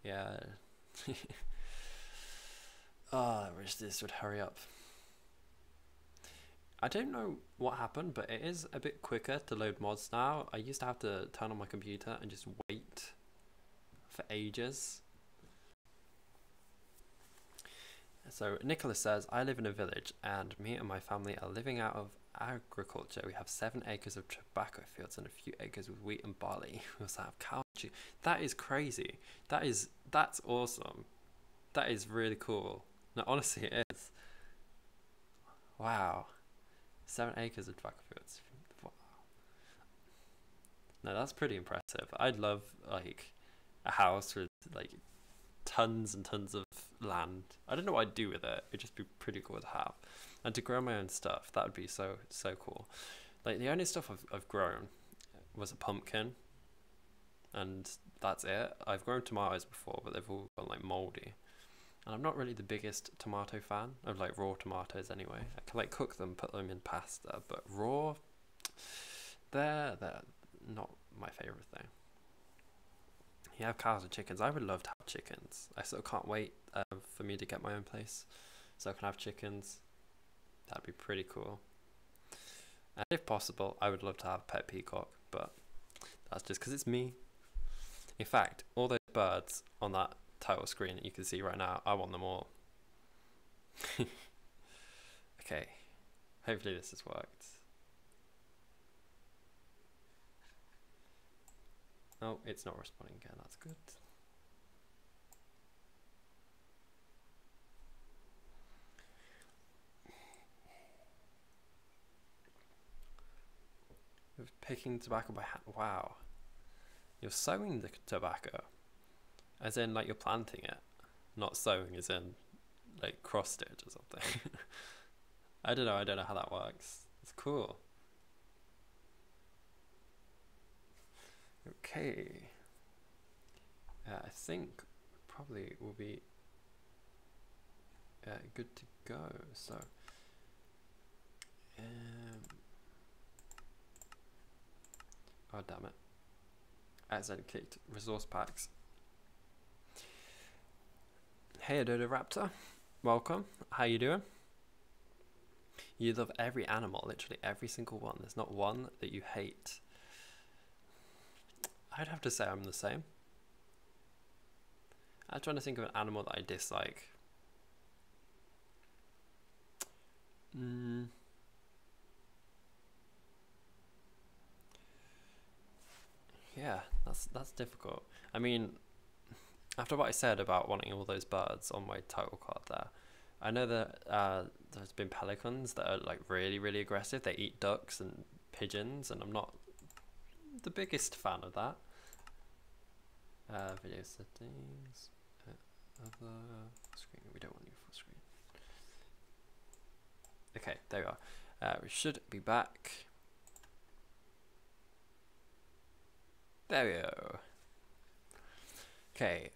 Yeah. Oh, I wish this would hurry up. I don't know what happened, but it is a bit quicker to load mods now. I used to have to turn on my computer and just wait for ages. So Nicholas says, I live in a village and me and my family are living out of agriculture. We have 7 acres of tobacco fields and a few acres with wheat and barley. We also have cows. That is crazy. That's awesome. That is really cool. No, honestly, it is. Wow. 7 acres of tobacco fields. Wow. No, that's pretty impressive. I'd love like a house with like tons and tons of land. I don't know what I'd do with it. It'd just be pretty cool to have. And to grow my own stuff, that would be so cool. Like the only stuff I've grown was a pumpkin, and that's it. I've grown tomatoes before, but they've all gone like moldy. And I'm not really the biggest tomato fan of like raw tomatoes anyway. I can like cook them, put them in pasta, but raw, they're not my favorite thing. You have cows and chickens. I would love to have chickens. I sort of can't wait for me to get my own place so I can have chickens. That'd be pretty cool. And if possible, I would love to have a pet peacock, but that's just because it's me. In fact, all those birds on that title screen that you can see right now, I want them all. Okay, hopefully this has worked. Oh, it's not responding again, that's good. Picking tobacco by hand. Wow. You're sowing the tobacco. As in like you're planting it. Not sowing as in like cross stitch or something. I don't know how that works. It's cool. Okay. I think probably will be good to go. So oh damn it. Accidentally clicked resource packs. Hey Adodo Raptor, welcome. How you doing? You love every animal, literally every single one. There's not one that you hate. I'd have to say I'm the same. I'm trying to think of an animal that I dislike. Yeah, that's difficult. I mean, after what I said about wanting all those birds on my title card there, I know that there's been pelicans that are like really aggressive. They eat ducks and pigeons, and I'm not the biggest fan of that. Video settings, other screen. We don't want you full screen. Okay, there we are. We should be back. There we go. Okay.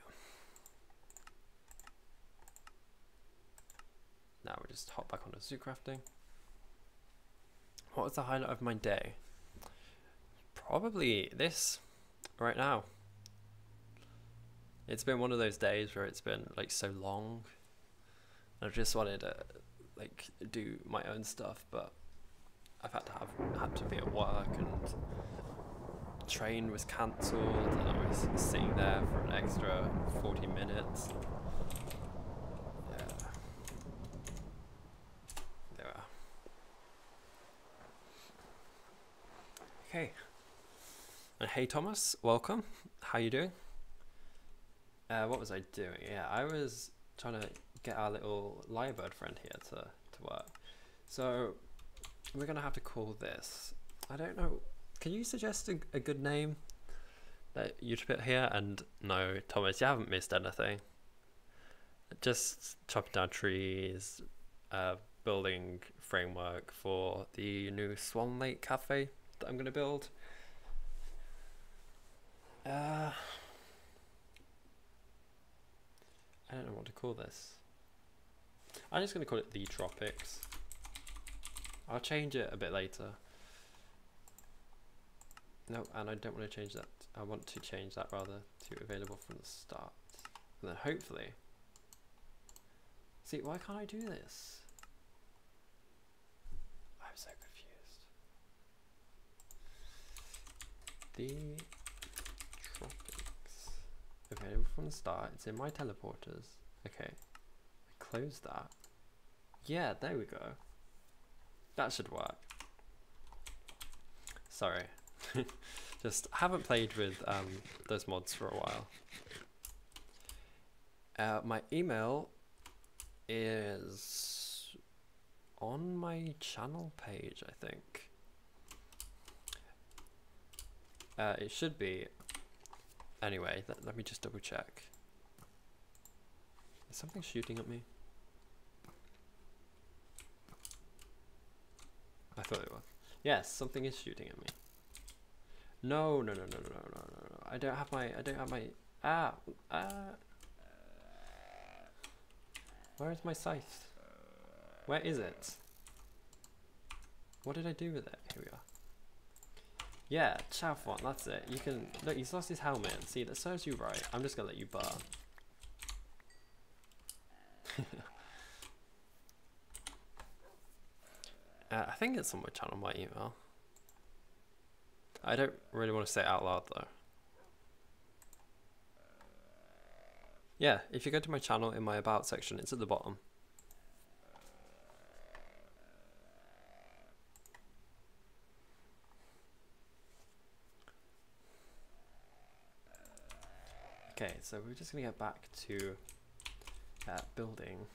Now we'll just hop back onto ZooCrafting. What was the highlight of my day? Probably this right now. It's been one of those days where it's been like so long. I've just wanted to like do my own stuff, but I've had to be at work, and train was cancelled, and I was sitting there for an extra 40 minutes. Yeah. There we are. Okay. And hey Thomas, welcome. How you doing? What was I doing? Yeah, I was trying to get our little lyrebird friend here to work. So we're gonna have to call this. I don't know. Can you suggest a good name that you'd put here? And no, Thomas, you haven't missed anything. Just chopping down trees, building framework for the new Swan Lake cafe that I'm gonna build. I don't know what to call this. I'm just going to call it The Tropics. I'll change it a bit later. No, and I don't want to change that. I want to change that rather to available from the start. And then hopefully... See, why can't I do this? I have so confused. The tropics. Available from the start. It's in my teleporters. Okay. I close that. Yeah, there we go. That should work. Sorry. Just haven't played with those mods for a while. My email is on my channel page, I think. It should be. Anyway, let me just double check. Is something shooting at me? I thought it was. Yes, something is shooting at me. No. I don't have my. Where is my scythe? Where is it? What did I do with it? Here we are. Yeah, chaff one, that's it. You can look, he's lost his helmet, and see that serves you right. I'm just gonna let you burn. I think it's on my channel, my email. I don't really want to say it out loud though. Yeah, if you go to my channel in my about section, it's at the bottom. Okay, so we're just gonna get back to building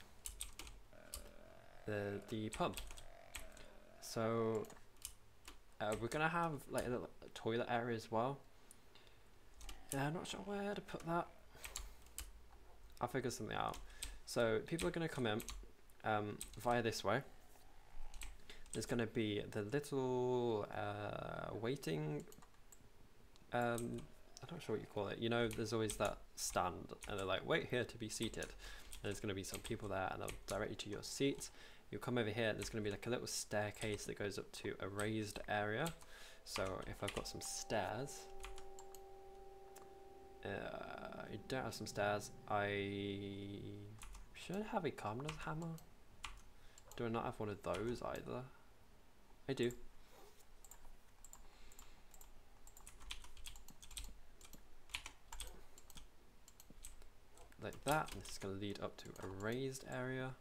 the pub. So we're gonna have like a little toilet area as well. I'm not sure where to put that. I'll figure something out. So people are gonna come in via this way. There's gonna be the little waiting. I'm not sure what you call it. You know, there's always that stand, and they're like, wait here to be seated. And there's gonna be some people there, and they'll direct you to your seat. You'll come over here, there's going to be like a little staircase that goes up to a raised area. So if I've got some stairs, I don't have some stairs, I should have a carpenter's hammer. Do I not have one of those either? I do. Like that, and this is going to lead up to a raised area.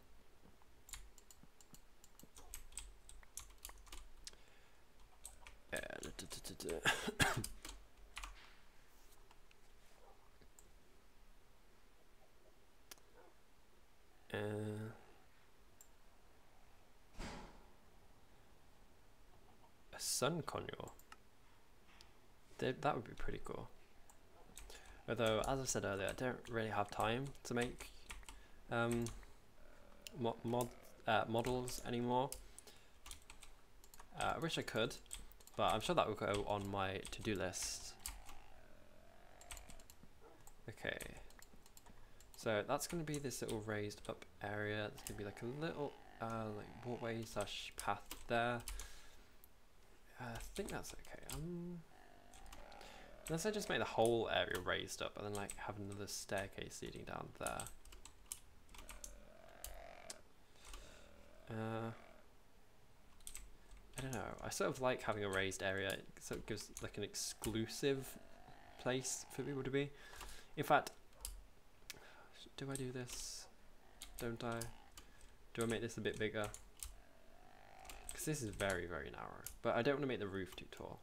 A sun conure. That would be pretty cool. Although, as I said earlier, I don't really have time to make models anymore. I wish I could, but I'm sure that will go on my to-do list. Okay, so that's going to be this little raised up area. There's going to be like a little like walkway slash path there. I think that's okay. Unless I just make the whole area raised up and then like have another staircase leading down there. I don't know. I sort of like having a raised area. It sort of gives like an exclusive place for people to be. In fact, do I do this? Don't I? Do I make this a bit bigger? Because this is very, very narrow. But I don't want to make the roof too tall.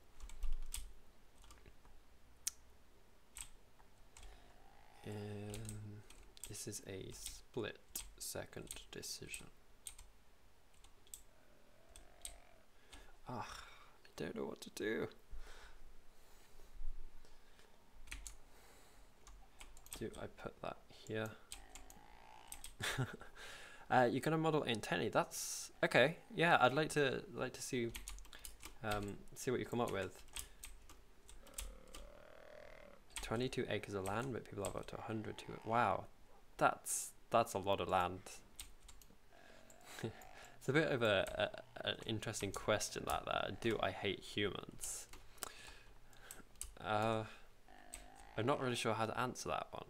This is a split second decision. I don't know what to do. Do I put that here? You're gonna model intently. That's okay. Yeah, I'd like to see what you come up with. 22 acres of land, but people have up to 100 to it. Wow, that's a lot of land. It's a bit of an interesting question like that. Do I hate humans? I'm not really sure how to answer that one.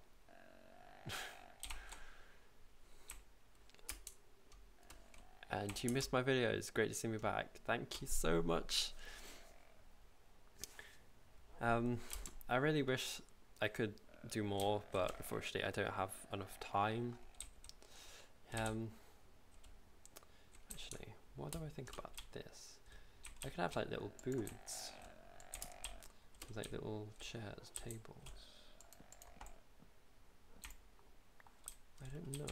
and you missed my videos. Great to see me back. Thank you so much. I really wish I could do more, but unfortunately I don't have enough time. Actually, what do I think about this? I could have like little booths, like little chairs, tables. I don't know.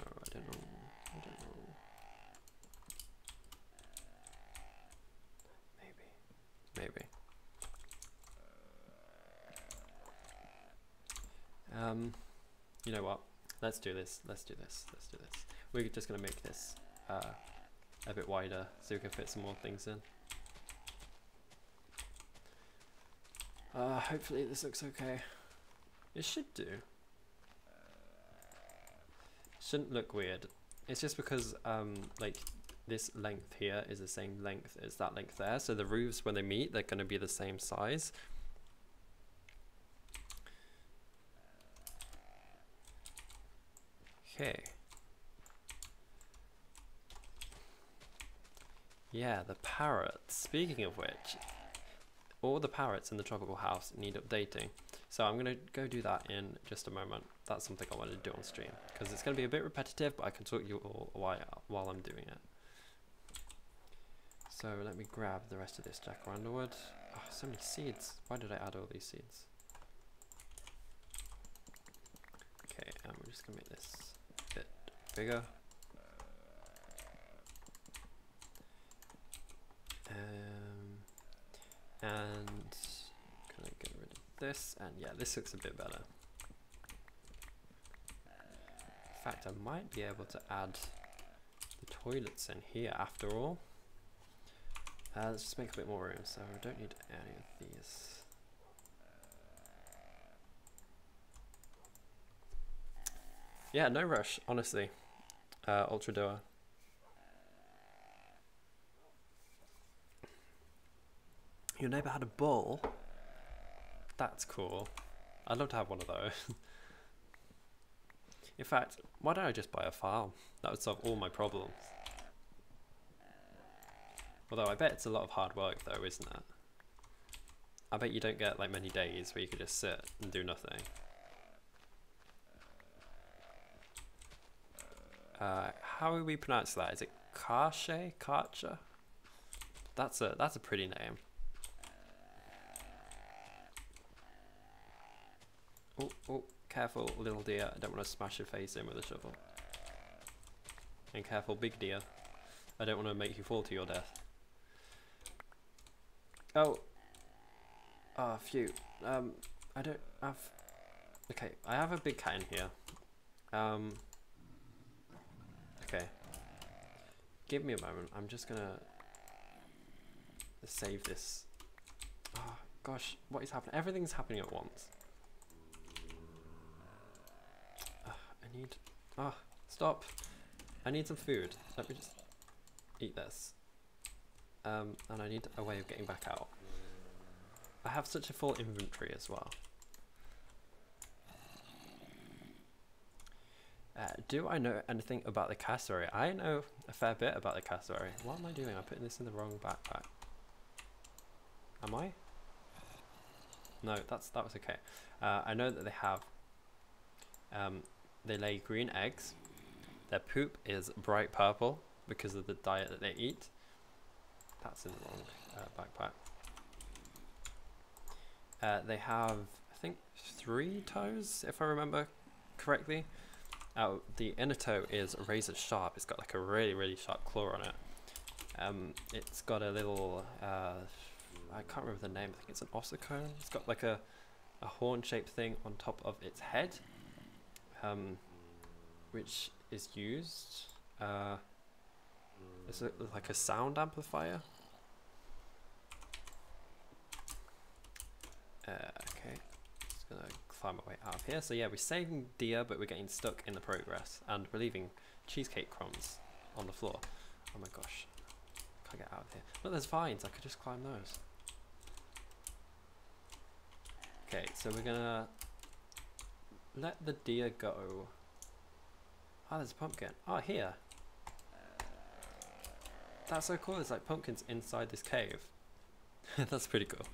Maybe. You know what? Let's do this. We're just gonna make this a bit wider so we can fit some more things in. Hopefully this looks okay. It should do. Shouldn't look weird. It's just because like this length here is the same length as that length there, so the roofs when they meet they're going to be the same size. Okay. Yeah, the parrots. Speaking of which, all the parrots in the tropical house need updating. So I'm going to go do that in just a moment. That's something I wanted to do on stream, because it's going to be a bit repetitive, but I can talk you all while I'm doing it. So let me grab the rest of this jacaranda wood. Oh, so many seeds. Why did I add all these seeds? Okay, and we're just going to make this a bit bigger. And gonna get rid of this, and yeah, this looks a bit better. In fact, I might be able to add the toilets in here after all. Let's just make a bit more room, so I don't need any of these. Yeah, no rush, honestly. Ultra Doer. Your neighbour had a bull? That's cool. I'd love to have one of those. In fact, why don't I just buy a farm? That would solve all my problems. Although I bet it's a lot of hard work though, isn't it? I bet you don't get like many days where you could just sit and do nothing. How would we pronounce that? Is it Karche? Karcha? That's a pretty name. Oh, careful, little deer. I don't want to smash your face in with a shovel. And careful, big deer. I don't want to make you fall to your death. Oh. Ah, phew. I don't have... Okay, I have a big cat in here. Okay. Give me a moment. I'm just gonna save this. Oh, gosh, what is happening? Everything's happening at once. I need... Ah, stop. I need some food. Let me just eat this. And I need a way of getting back out. I have such a full inventory as well. Do I know anything about the cassowary? I know a fair bit about the cassowary. What am I doing? I'm putting this in the wrong backpack. Am I? No, that was okay. I know that they have... they lay green eggs. Their poop is bright purple because of the diet that they eat. That's in the wrong backpack. They have, I think, 3 toes, if I remember correctly. The inner toe is razor sharp. It's got like a really, really sharp claw on it. It's got a little, I can't remember the name. I think it's an ossicone. It's got like a horn-shaped thing on top of its head, which is used. It's like a sound amplifier. Okay, just gonna climb my way out of here. So yeah, we're saving deer, but we're getting stuck in the progress, and we're leaving cheesecake crumbs on the floor. Oh my gosh, can't get out of here. Look, there's vines. I could just climb those. Okay, so we're gonna let the deer go. Oh, there's a pumpkin. Oh, here. That's so cool. There's like pumpkins inside this cave. That's pretty cool.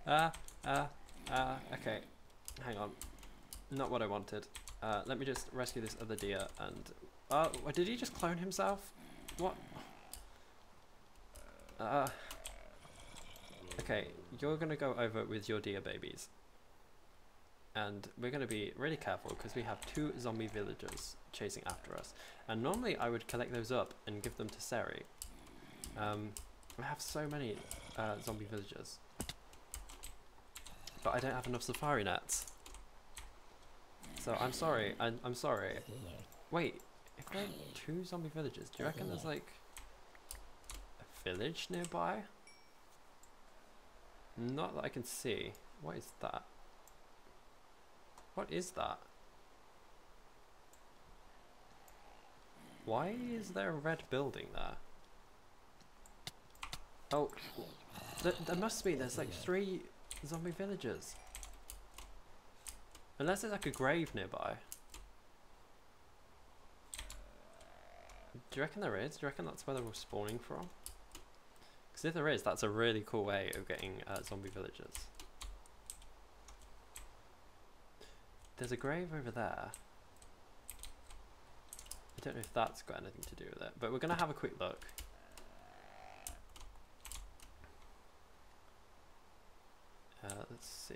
Okay. Hang on. Not what I wanted. Let me just rescue this other deer and... Oh, did he just clone himself? What? Okay, you're gonna go over with your deer babies. And we're gonna be really careful because we have 2 zombie villagers chasing after us. And normally I would collect those up and give them to Seri. I have so many zombie villagers. But I don't have enough safari nets. So I'm sorry, I'm sorry. Wait, if there are 2 zombie villagers, do you reckon there's like a village nearby? Not that I can see. What is that? What is that? Why is there a red building there? Oh, there must be. There's like 3 zombie villagers. Unless there's like a grave nearby. Do you reckon there is? Do you reckon that's where they were spawning from? Because if there is, that's a really cool way of getting zombie villagers. There's a grave over there. I don't know if that's got anything to do with it, but we're going to have a quick look. Let's see.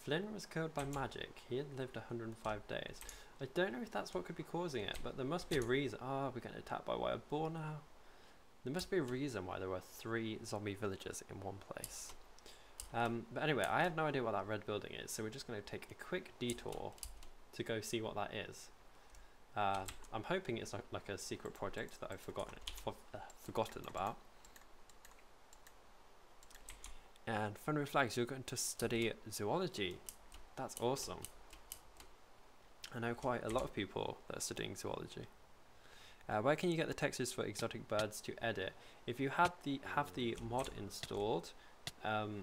Flynn was killed by magic. He had lived 105 days. I don't know if that's what could be causing it, but there must be a reason. Oh, we're getting attacked by wild boar now. There must be a reason why there were 3 zombie villagers in one place. But anyway, I have no idea what that red building is, so we're just going to take a quick detour to go see what that is. I'm hoping it's like a secret project that I've forgotten about. And Fun with Flags, you're going to study zoology. That's awesome. I know quite a lot of people that are studying zoology. Where can you get the textures for exotic birds to edit? If you have the mod installed, sorry,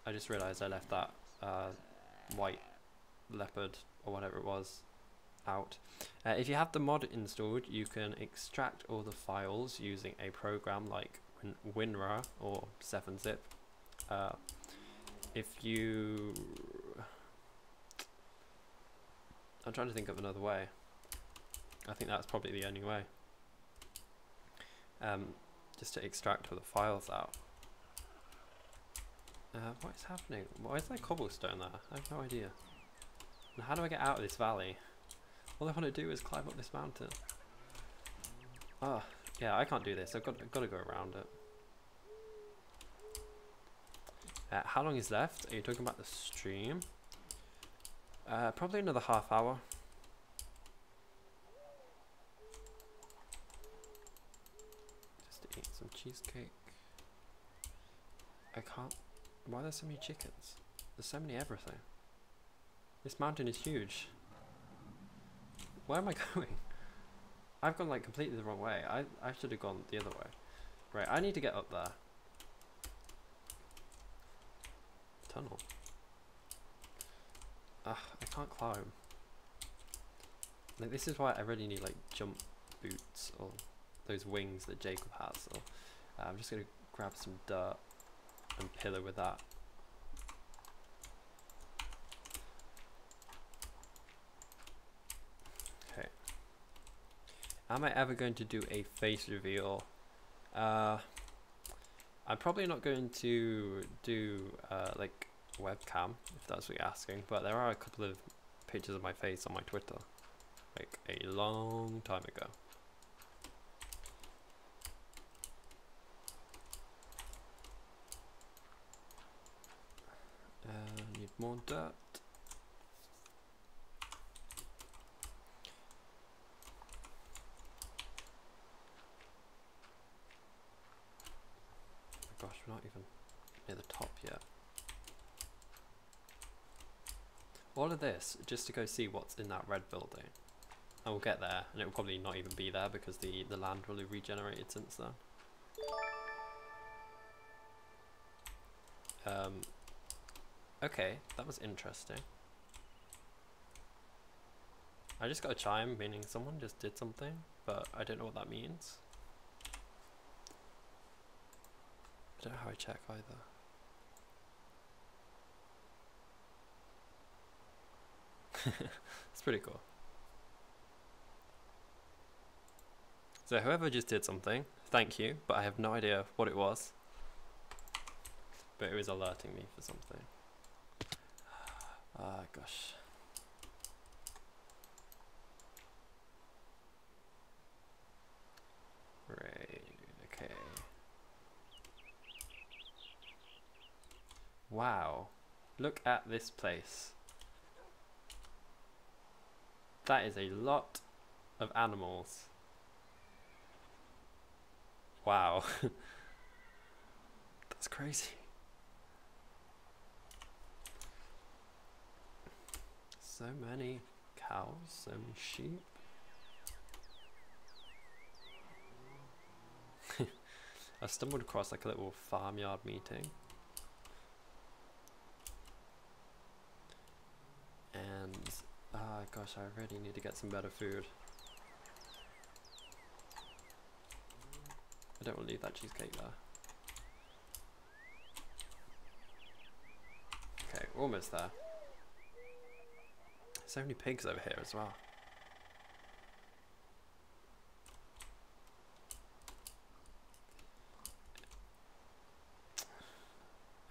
I just realised I left that white leopard or whatever it was out. If you have the mod installed, you can extract all the files using a program like WinRAR or 7-zip. If you... I'm trying to think of another way. I think that's probably the only way. Just to extract all the files out. What is happening? Why is there cobblestone there? I have no idea. And how do I get out of this valley? All I want to do is climb up this mountain. Oh, yeah, I can't do this. I've got to go around it. How long is left? Are you talking about the stream? Probably another half hour. Just to eat some cheesecake. I can't... Why are there so many chickens? There's so many everything. This mountain is huge. Where am I going? I've gone like completely the wrong way. I should have gone the other way. Right, I need to get up there. Tunnel. I can't climb. Like, this is why I really need like jump boots or those wings that Jacob has. So I'm just gonna grab some dirt and pillar with that. Okay. Am I ever going to do a face reveal? I'm probably not going to do like webcam, if that's what you're asking, but there are a couple of pictures of my face on my Twitter, like a long time ago. Need more dirt. Oh my gosh, we're not even near the top yet. All of this just to go see what's in that red building. I will get there, and it will probably not even be there because the land will have regenerated since then. Okay, that was interesting. I just got a chime, meaning someone just did something, but I don't know what that means. I don't know how I check either. It's pretty cool. So whoever just did something, thank you, but I have no idea what it was. But it was alerting me for something. Ah, gosh. Right, okay. Wow, look at this place. That is a lot of animals. Wow. That's crazy. So many cows, so many sheep. I stumbled across like a little farmyard meeting. And, gosh, I really need to get some better food. I don't want to leave that cheesecake there. Okay, almost there. So many pigs over here as well.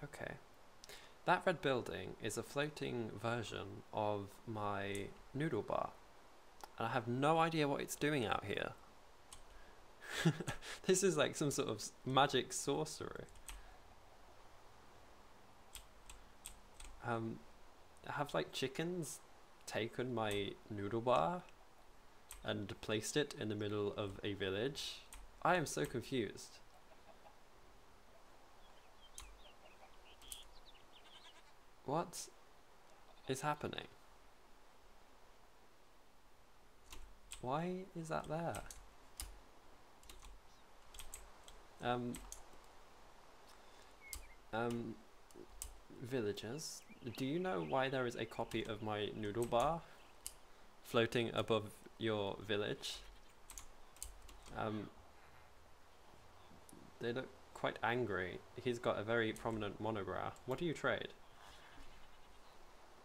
Okay. That red building is a floating version of my noodle bar. And I have no idea what it's doing out here. This is like some sort of magic sorcery. Have like chickens taken my noodle bar and placed it in the middle of a village? I am so confused. What is happening? Why is that there? Villagers, do you know why there is a copy of my noodle bar floating above your village? They look quite angry. He's got a very prominent monograph. What do you trade?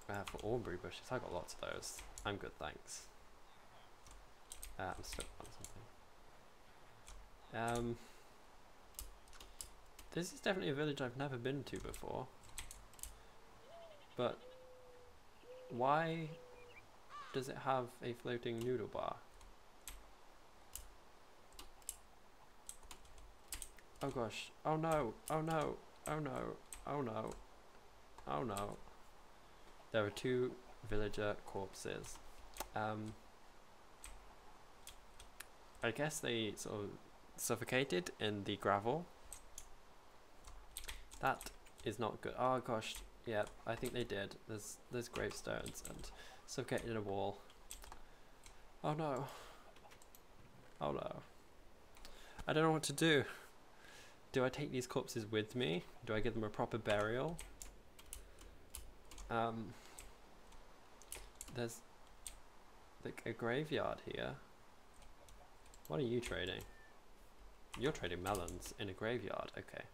For Aubrey bushes, I got lots of those. I'm good, thanks. I'm stuck on something. This is definitely a village I've never been to before. But why does it have a floating noodle bar? Oh gosh. Oh no. Oh no. Oh no. Oh no. Oh no. There are 2 villager corpses. I guess they sort of suffocated in the gravel. That is not good. Oh gosh. Yeah, I think they did. There's gravestones and suffocated in a wall. Oh no. Oh no. I don't know what to do. Do I take these corpses with me? Do I give them a proper burial? There's like a graveyard here. What are you trading? You're trading melons in a graveyard, okay.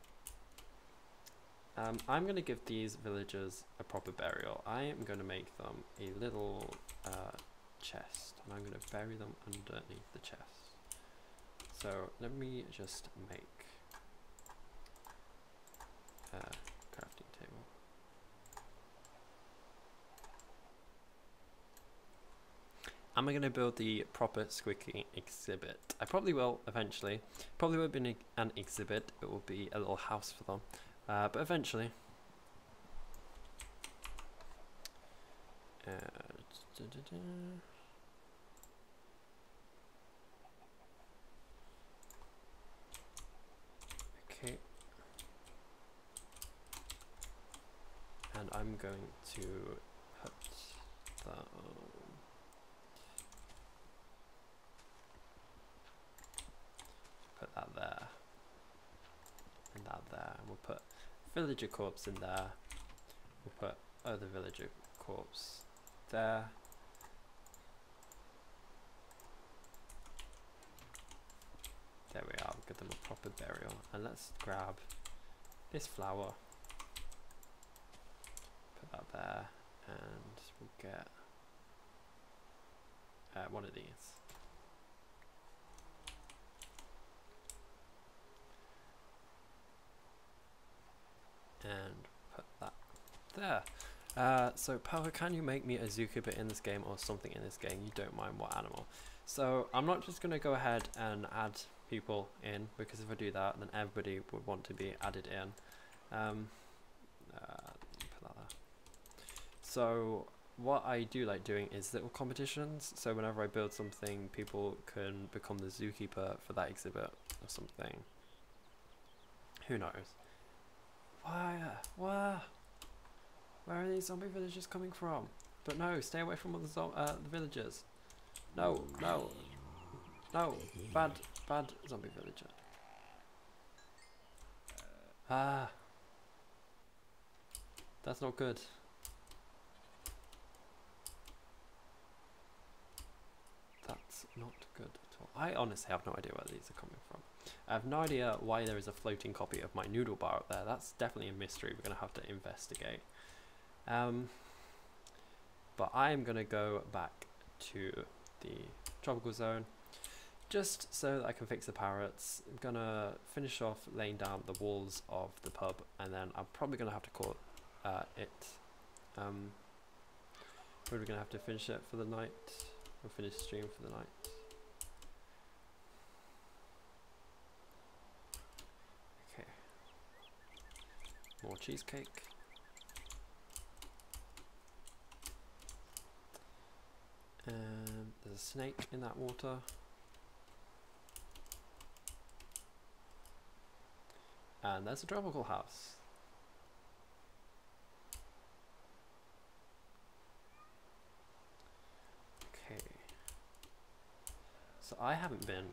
I'm going to give these villagers a proper burial. I am going to make them a little chest, and I'm going to bury them underneath the chest. So let me just make a crafting table. Am I going to build the proper squeaking exhibit? I probably will eventually. Probably won't be an exhibit, it will be a little house for them. But eventually. Okay. And I'm going to put that there. And that there. And we'll put villager corpse in there. We'll put other villager corpse there. give them a proper burial. And let's grab this flower, put that there, and we'll get one of these. And put that there. So Power, can you make me a zookeeper in this game or something in this game? You don't mind what animal? So I'm not just going to go ahead and add people in, because if I do that then everybody would want to be added in. Put that there. So what I do like doing is little competitions, so whenever I build something people can become the zookeeper for that exhibit or something. Who knows? Where are these zombie villagers coming from? But no, stay away from all the villagers. No, no, no, bad zombie villager. Ah, that's not good. That's not good at all. I honestly have no idea where these are coming from. I have no idea why there is a floating copy of my noodle bar up there. That's definitely a mystery we're going to have to investigate. But I'm going to go back to the tropical zone just so that I can fix the parrots. I'm going to finish off laying down the walls of the pub, and then I'm probably going to have to call it. We're going to have to finish it for the night. We'll finish stream for the night. Okay. More cheesecake. There's a snake in that water. And there's a tropical house. Okay. So I haven't been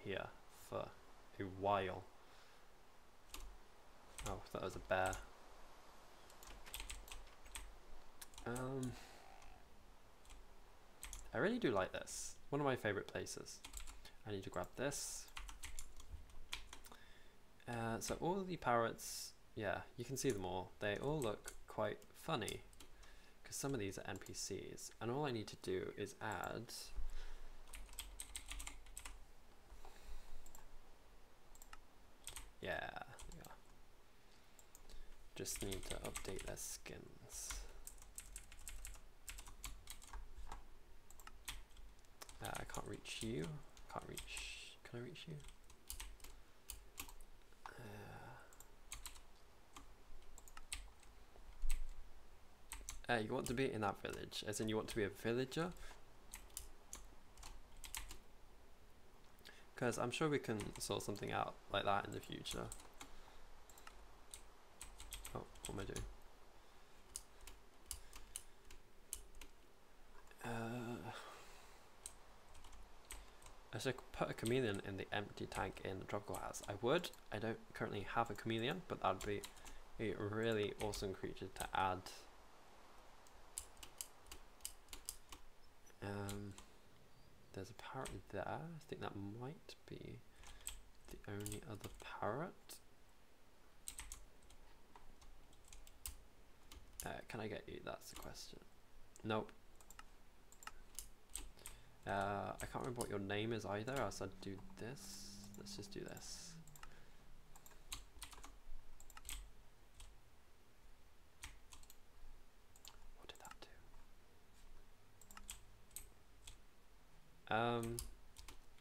here for a while. Oh, that was a bear. I really do like this. One of my favorite places. I need to grab this. So all the parrots, yeah, you can see them all. They all look quite funny because some of these are NPCs, and all I need to do is add yeah, there we are. Just need to update their skins. I can't reach you. Can't reach. Can I reach you? You want to be in that village, as in you want to be a villager? Because I'm sure we can sort something out like that in the future. Oh, what am I doing? I should put a chameleon in the empty tank in the tropical house. I would. I don't currently have a chameleon, but that'd be a really awesome creature to add. There's a parrot there. I think that might be the only other parrot. Can I get you? That's the question. Nope. I can't remember what your name is either. I said do this. Let's just do this. What did that do?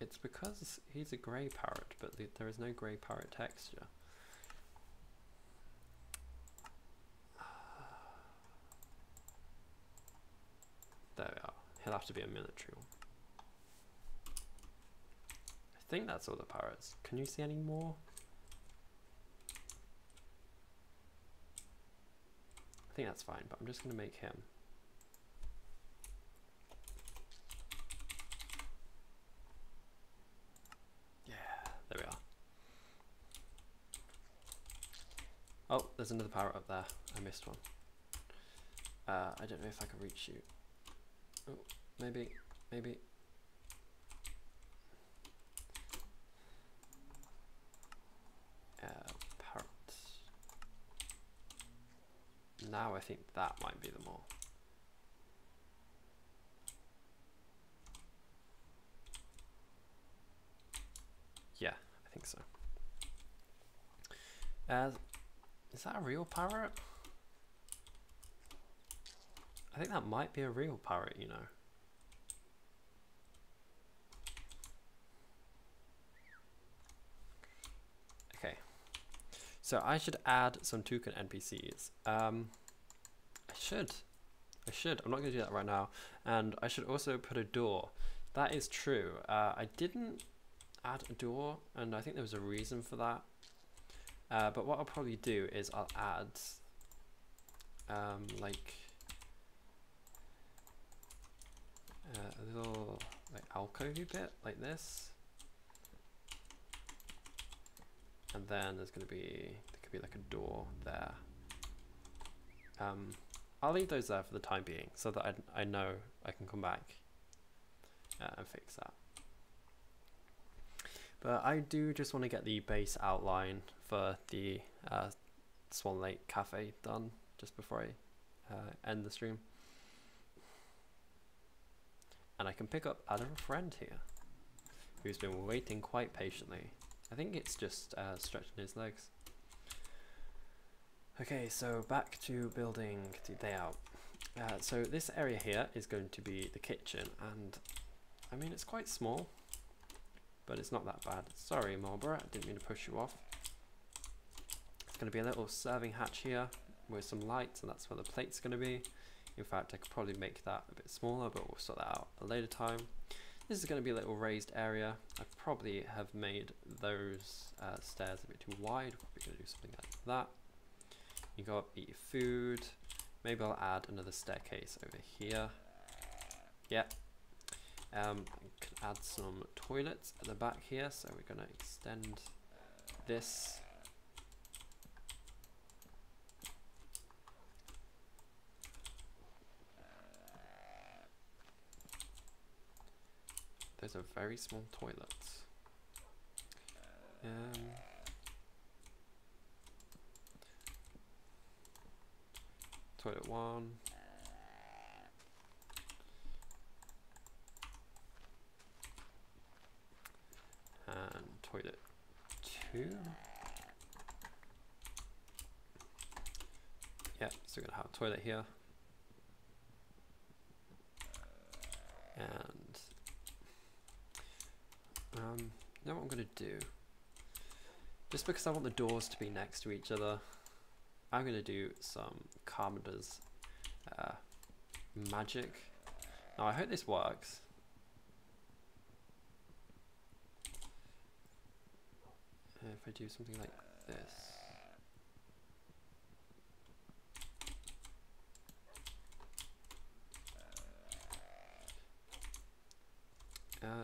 It's because he's a grey parrot, but there is no grey parrot texture. There we are. He'll have to be a military one. I think that's all the parrots. Can you see any more? I think that's fine, but I'm just going to make him. Yeah, there we are. Oh, there's another parrot up there. I missed one. I don't know if I can reach you. Oh, maybe. now I think that might be the mall. Yeah, I think so. Is that a real parrot? I think that might be a real parrot, you know. Okay. So I should add some token NPCs. I should. I'm not going to do that right now. And I should also put a door. That is true. I didn't add a door, and I think there was a reason for that. But what I'll probably do is I'll add like a little like alcove-y bit like this, and then there could be like a door there. I'll leave those there for the time being so that I know I can come back and fix that. But I do just want to get the base outline for the Swan Lake Cafe done just before I end the stream. And I can pick up our friend here, who's been waiting quite patiently. I think it's just stretching his legs. Okay, so back to building the layout. So this area here is going to be the kitchen, and I mean it's quite small, but it's not that bad. Sorry, Marlborough, I didn't mean to push you off. It's going to be a little serving hatch here with some lights, and that's where the plate's going to be. In fact, I could probably make that a bit smaller, but we'll sort that out at a later time. This is going to be a little raised area. I probably have made those stairs a bit too wide. We're going to do something like that. You go up, eat your food. Maybe I'll add another staircase over here. Yeah. I can add some toilets at the back here, so we're going to extend this. Those are very small toilets. Toilet 1. And toilet 2. Yeah, so we're gonna have a toilet here. And now what I'm gonna do, just because I want the doors to be next to each other, I'm gonna do some Carpenter's magic. Now I hope this works. If I do something like this.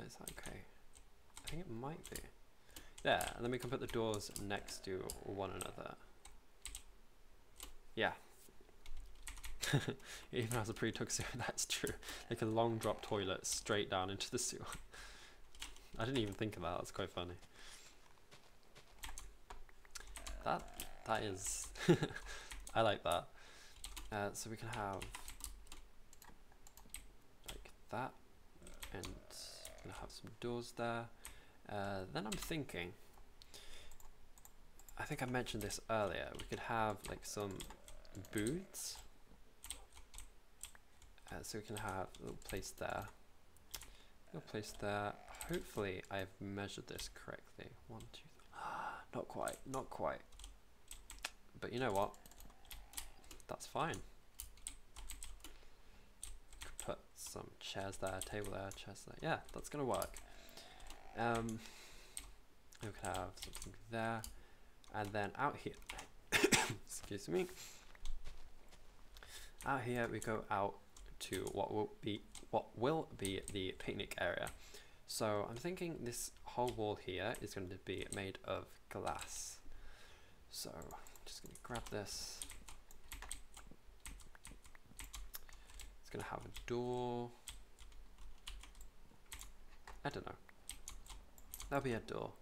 Is that okay? I think it might be. There, and then we can put the doors next to one another. Yeah. It even has a pre-tuck sewer, that's true. Like a long drop toilet straight down into the sewer. I didn't even think of that, that's quite funny. That is, I like that. So we can have like that, and we're gonna have some doors there. Then I'm thinking, I think I mentioned this earlier, we could have like some booths. So we can have a little place there, Hopefully I've measured this correctly. 1, 2, 3. Not quite. But you know what? That's fine. Could put some chairs there, table there, chairs there. Yeah, that's gonna work. We could have something there, and then out here, excuse me. Out here we go out to what will be the picnic area. So I'm thinking this whole wall here is going to be made of glass. So I'm just going to grab this. It's going to have a door. I don't know. There'll be a door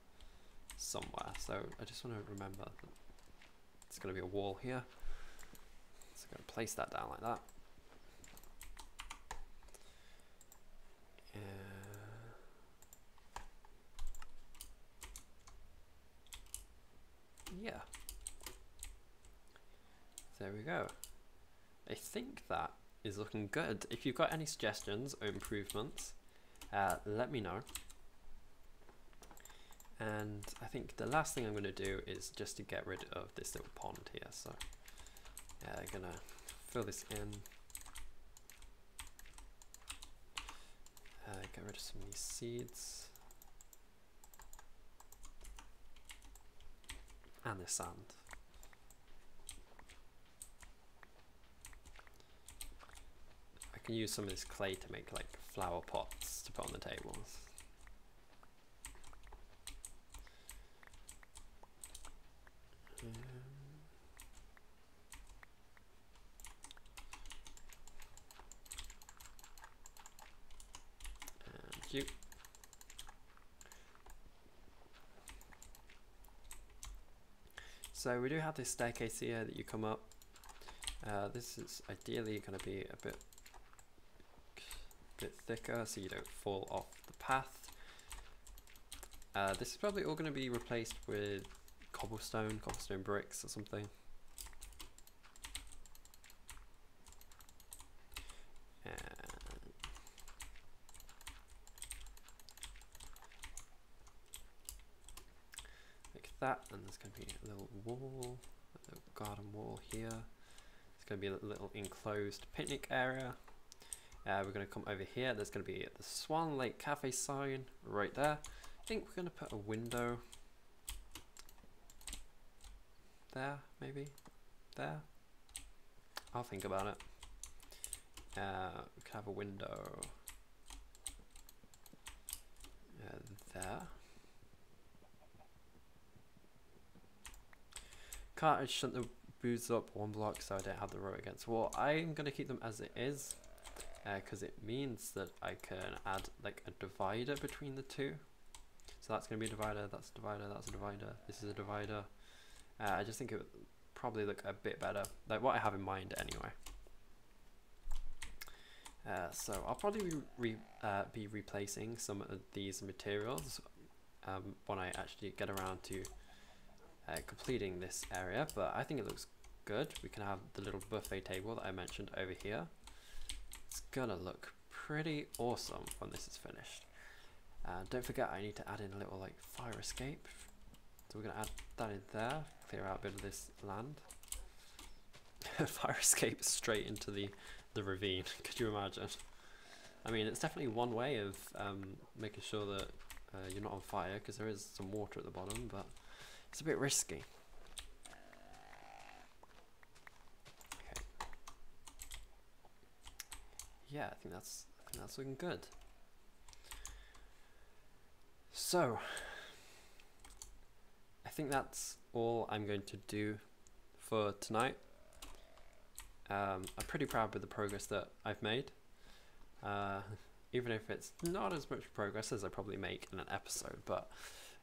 somewhere. So I just want to remember that it's going to be a wall here. So I'm going place that down like that. Yeah. There we go. I think that is looking good. If you've got any suggestions or improvements, let me know. And I think the last thing I'm going to do is just to get rid of this little pond here. So I'm going to fill this in. Get rid of some of these seeds. And the sand. I can use some of this clay to make like flower pots to put on the tables. And you. So we do have this staircase here that you come up. This is ideally going to be a bit thicker so you don't fall off the path. This is probably all going to be replaced with cobblestone bricks or something. Like that, and there's going to be a little wall, a little garden wall here. It's going to be a little enclosed picnic area. We're going to come over here. There's going to be the Swan Lake Cafe sign right there. I think we're going to put a window there, maybe there. I'll think about it. We could have a window there. Can't shunt the booths up one block so I don't have the row against wall. I'm going to keep them as it is because it means that I can add like a divider between the two. So that's going to be a divider, that's a divider, that's a divider, this is a divider. I just think it would probably look a bit better, like what I have in mind anyway. So I'll probably be replacing some of these materials when I actually get around to completing this area, but I think it looks good. We can have the little buffet table that I mentioned over here. It's gonna look pretty awesome when this is finished. Don't forget I need to add in a little like fire escape. So we're gonna add that in there, clear out a bit of this land. Fire escape straight into the ravine, could you imagine? I mean, it's definitely one way of making sure that you're not on fire, because there is some water at the bottom, but it's a bit risky. Okay. Yeah, I think that's looking good. So I think that's all I'm going to do for tonight. I'm pretty proud with the progress that I've made, even if it's not as much progress as I probably make in an episode, but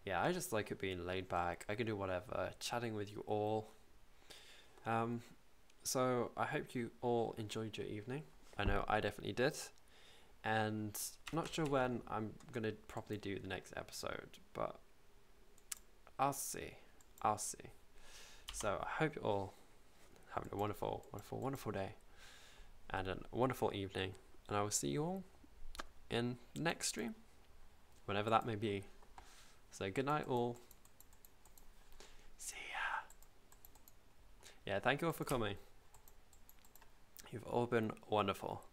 yeah, I just like it being laid back. I can do whatever, chatting with you all. So I hope you all enjoyed your evening. I know I definitely did, and I'm not sure when I'm gonna probably do the next episode, but I'll see. So I hope you all having a wonderful, wonderful, wonderful day and a wonderful evening, and I will see you all in the next stream, whenever that may be. So good night all. See ya. Yeah, thank you all for coming. You've all been wonderful.